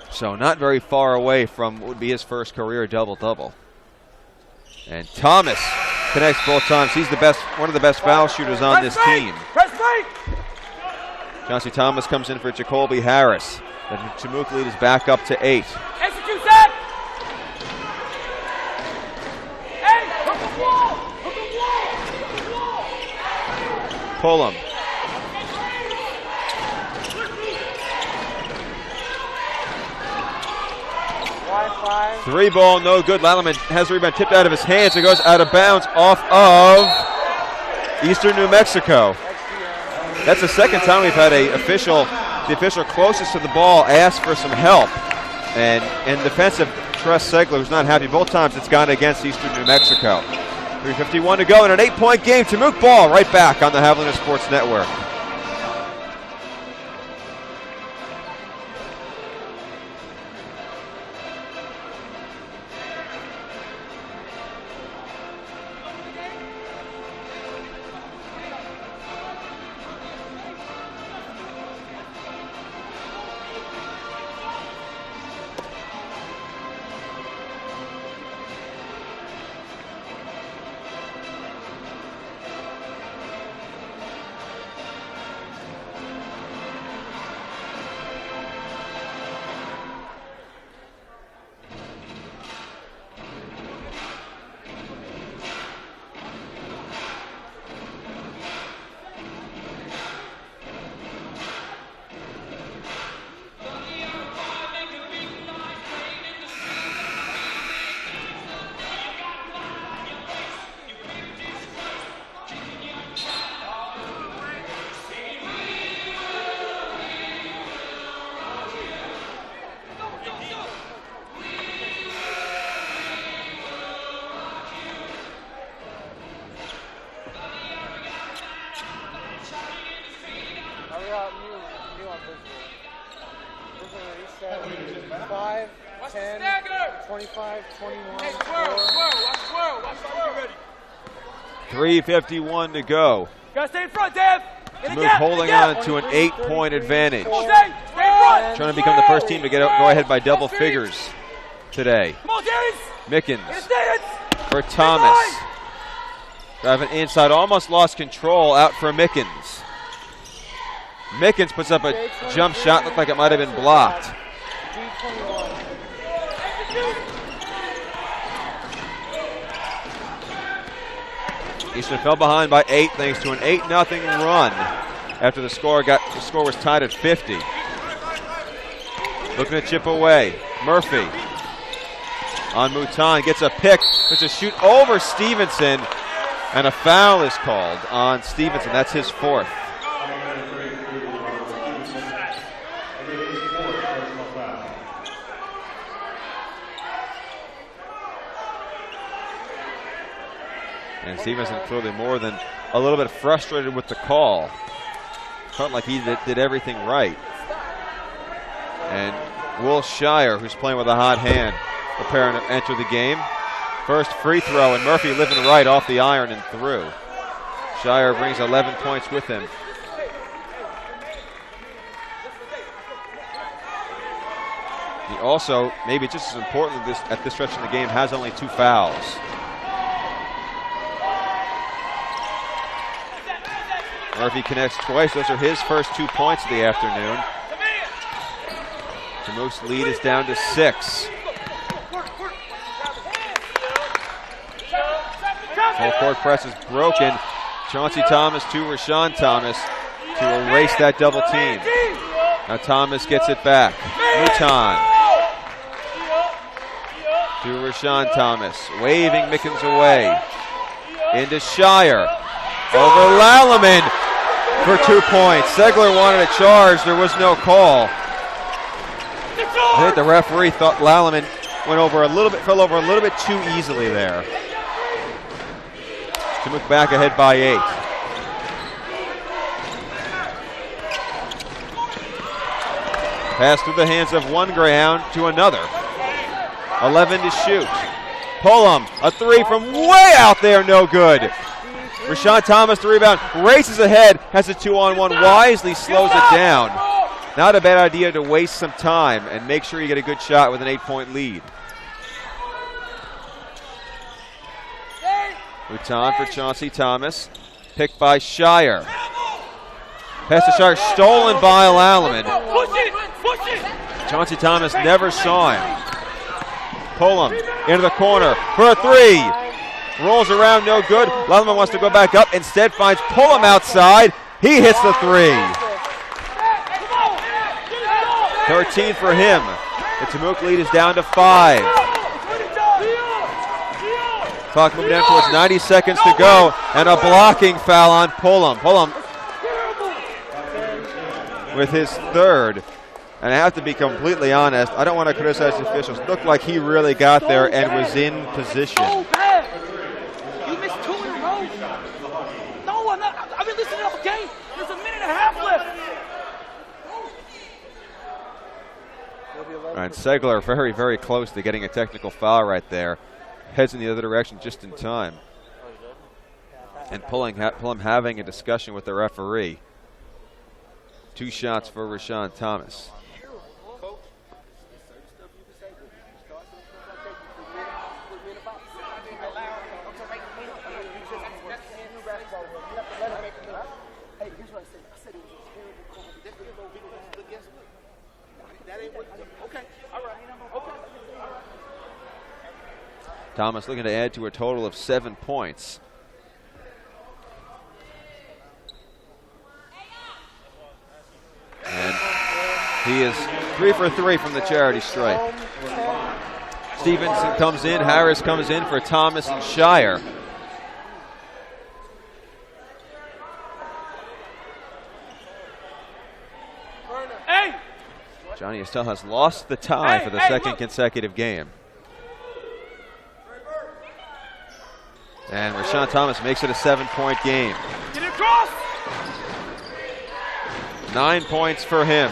So not very far away from what would be his first career double-double. And Thomas connects both times. He's one of the best foul shooters on this team. Press break! Chauncey Thomas comes in for Jacoby Harris. The Chinook lead is back up to 8. Execute that! Hey, hook the wall! Hook the wall! Hook the wall! Pull him. Y5. 3 ball, no good. Lalaman has the rebound tipped out of his hands. It goes out of bounds off of Eastern New Mexico. That's the second time we've had the official closest to the ball ask for some help. And defensive Tress Segler, who's not happy, both times it's gone against Eastern New Mexico. 3:51 to go in an 8-point game. Tamook ball right back on the Javelina Sports Network. Watch 10, 25, 21, Hey, swirl, watch swirl. 3:51 to go. Gotta stay in front, Dev. Tamook holding on to an 8-point advantage. Stay in front. Trying to become the first team to go ahead by double figures today. Come on, Darius. Mickens for Thomas. Driving inside, almost lost control, out for Mickens. Mickens puts up a jump shot, looked like it might have been blocked. Eastern fell behind by 8 thanks to an 8-0 run after the score was tied at 50. Looking to chip away. Murphy on Mouton, gets a pick, puts a shoot over Stevenson, and a foul is called on Stevenson. That's his 4th. And Stevenson clearly more than a little bit frustrated with the call. Felt like he did everything right. And Will Shire, who's playing with a hot hand, preparing to enter the game. First free throw, and Murphy living right off the iron and through. Shire brings 11 points with him. He also, maybe just as important at this stretch in the game, has only 2 fouls. Murphy connects twice. Those are his first 2 points of the afternoon. Tamook's lead is down to 6. Full court press is broken. Chauncey Thomas to Rashawn Thomas to erase that double team. Now Thomas gets it back. Mouton to Rashawn Thomas. Waving Mickens away. Into Shire. Over Lalaman. for 2 points. Segler wanted a charge. There was no call. I think the referee thought Lalaman fell over a little bit too easily there. Timuc back ahead by 8. Pass through the hands of one Greyhound to another. 11 to shoot. Pullum, a 3 from way out there, no good. Rashawn Thomas, the rebound, races ahead, has a 2-on-1, wisely slows it down. Not a bad idea to waste some time and make sure you get a good shot with an 8-point lead. Mouton for Chauncey Thomas, picked by Shire. Pass to Shire, stolen by Lalaman. Chauncey Thomas never saw him. Pullum into the corner for a 3. Rolls around, no good. Lalaman wants to go back up. Instead finds Pullum outside. He hits the 3. 13 for him. The Timuc lead is down to 5. Clock moving down towards 90 seconds to go. And a blocking foul on Pullum. Pullum with his 3rd. And I have to be completely honest, I don't want to criticize the officials. It looked like he really got there and was in position. You missed 2 in a row. No, I've been listening all game. There's a minute and a half left. All right, Segler very, very close to getting a technical foul right there. Heads in the other direction just in time. And Pullum having a discussion with the referee. 2 shots for Rashawn Thomas. Thomas looking to add to a total of 7 points. And he is 3 for 3 from the charity stripe. Stevenson comes in, Harris comes in for Thomas and Shire. Johnny Estelle has lost the tie for the second consecutive game. And Rashawn Thomas makes it a 7-point game. Get it across. 9 points for him.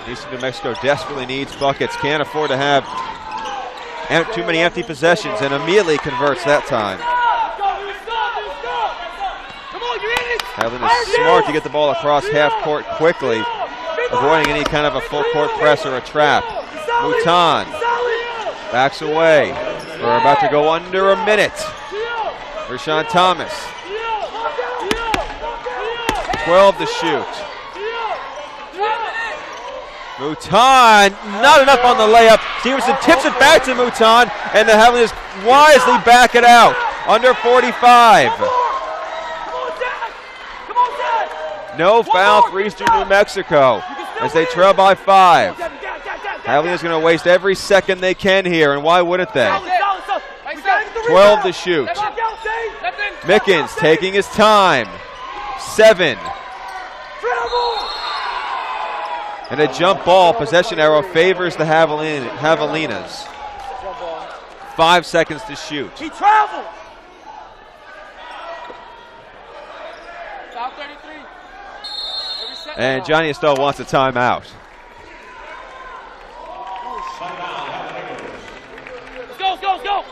Eastern New Mexico desperately needs buckets. Can't afford to have too many empty possessions, and immediately converts that time. Javelinas is smart to get the ball across half court quickly, avoiding any kind of a full court press or a trap. Mouton backs away. We're about to go under a minute. Rashawn Thomas. 12 to shoot. Mouton, not enough on the layup. Stevenson tips it back to Mouton, and the Javelinas wisely back it out. Under 45. No foul for Eastern New Mexico as they trail by 5. Javelinas going to waste every second they can here, and why wouldn't they? 12 to shoot. Mickens taking his time. 7. And a jump ball. Possession arrow favors the Javelinas. 5 seconds to shoot. He traveled. And Johnny Estelle wants a timeout. Let's go, let's go.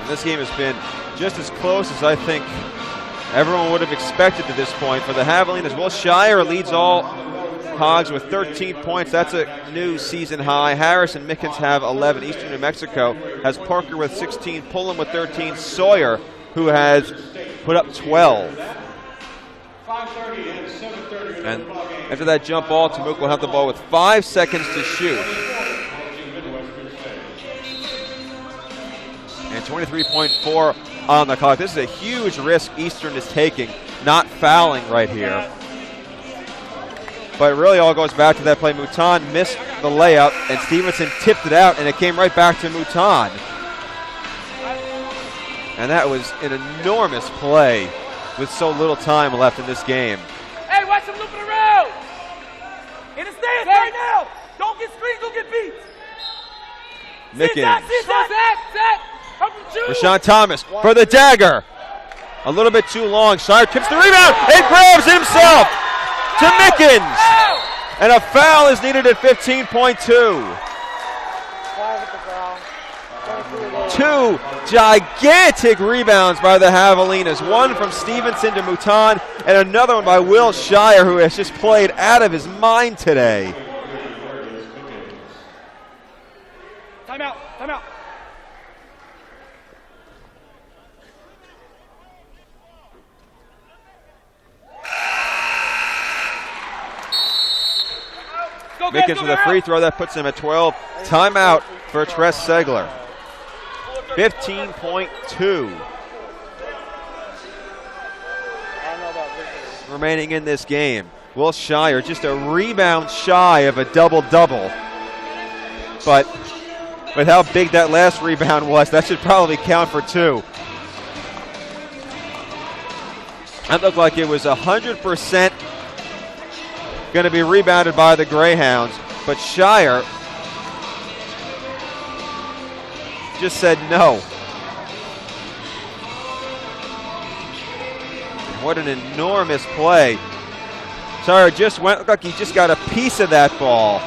This game has been just as close as I think everyone would have expected to this point. For the Javelinas, Will Shire leads all Hogs with 13 points. That's a new season high. Harris and Mickens have 11. Eastern New Mexico has Parker with 16, Pullman with 13, Sawyer, who has put up 12. 5:30 and 7:30. And after that jump ball, Temuco will have the ball with 5 seconds to shoot. And 23.4 on the clock. This is a huge risk Eastern is taking, not fouling right here. But it really all goes back to that play. Mouton missed the layup, and Stevenson tipped it out, and it came right back to Mouton. And that was an enormous play with so little time left in this game. Hey, watch him looping around. In the stands right now. Don't get screened, don't get beat. Mickens. Zach. Help him shoot. Rashawn Thomas for the dagger. A little bit too long. Shire tips the rebound and grabs it himself to Mickens. And a foul is needed at 15.2. Two gigantic rebounds by the Javelinas. One from Stevenson to Mouton, and another one by Will Shire, who has just played out of his mind today. Timeout. Mickens with a free throw that puts him at 12. Timeout for Tress Segler. 15.2 remaining in this game. Will Shire just a rebound shy of a double-double. But with how big that last rebound was, that should probably count for 2. That looked like it was 100% going to be rebounded by the Greyhounds, but Shire just said no. What an enormous play. Shire just looked like he just got a piece of that ball.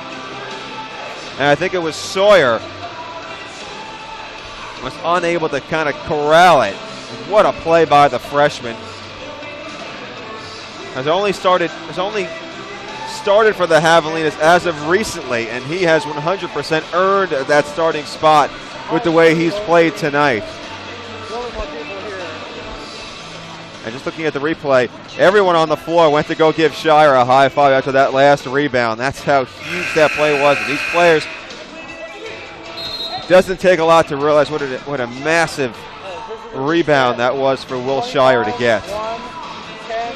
And I think it was Sawyer was unable to kind of corral it. What a play by the freshman. Has only started for the Javelinas as of recently, and he has 100% earned that starting spot with the way he's played tonight. And just looking at the replay, everyone on the floor went to go give Shire a high five after that last rebound. That's how huge that play was. And these players, it doesn't take a lot to realize what a massive rebound that was for Will Shire to get. 10,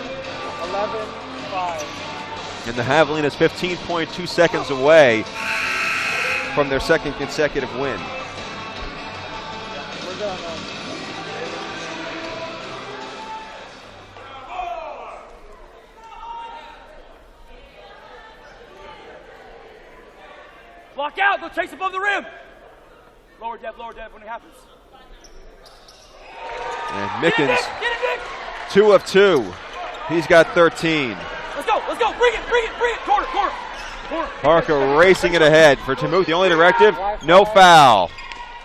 11, 5. And the Javelinas 15.2 seconds away from their second consecutive win. We're done, man. Block out, go chase above the rim. Lower depth when it happens. And Mickens, Get it, Nick. 2 of 2. He's got 13. Let's go, bring it. Corner. Parker racing it ahead for Temuco. The only directive, no foul.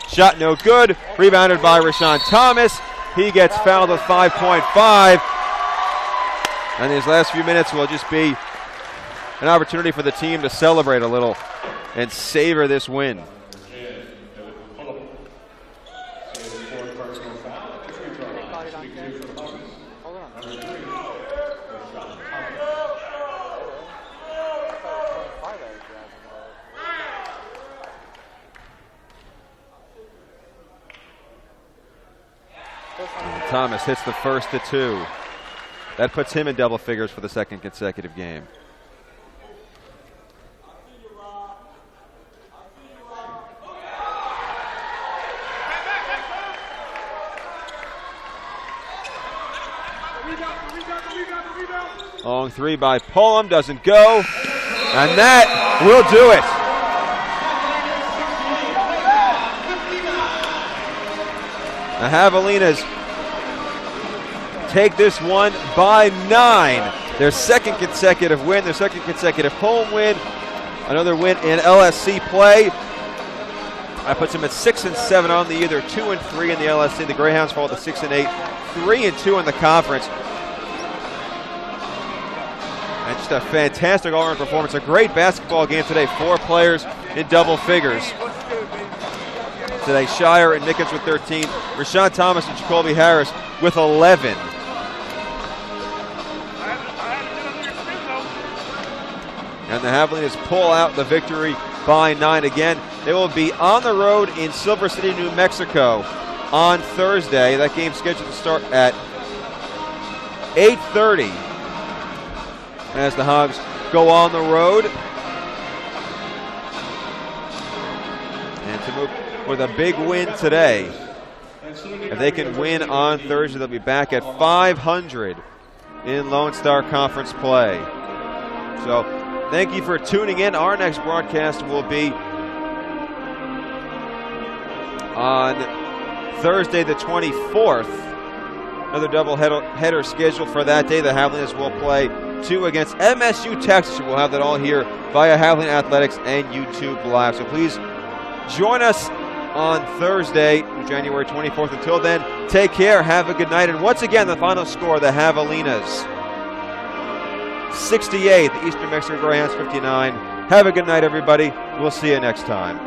Shot no good. Rebounded by Rashawn Thomas. He gets fouled with 5.5. And these last few minutes will just be an opportunity for the team to celebrate a little and savor this win. Thomas hits the first of 2. That puts him in double figures for the second consecutive game. Long 3 by Pullum, doesn't go, and that will do it. The Javelinas take this one by 9. Their second consecutive win, their second consecutive home win, another win in LSC play. That puts them at 6-7 on the year. They're 2-3 in the LSC. The Greyhounds fall to 6-8, 3-2 in the conference. And just a fantastic all-around performance. A great basketball game today. 4 players in double figures. Today, Shire and Nickens with 13. Rashawn Thomas and Jacoby Harris with 11. And the Javelinas pull out the victory by 9 again. They will be on the road in Silver City, New Mexico on Thursday. That game's scheduled to start at 8:30 as the Hogs go on the road. And to move with a big win today. If they can win on Thursday, they'll be back at 500 in Lone Star Conference play. So thank you for tuning in. Our next broadcast will be on Thursday the 24th. Another double header scheduled for that day. The Javelinas will play 2 against MSU Texas. We'll have that all here via Javelina Athletics and YouTube Live. So please join us on Thursday, January 24th. Until then, take care, have a good night. And once again, the final score, the Javelinas 68, the Eastern Mexico Greyhounds 59. Have a good night, everybody. We'll see you next time.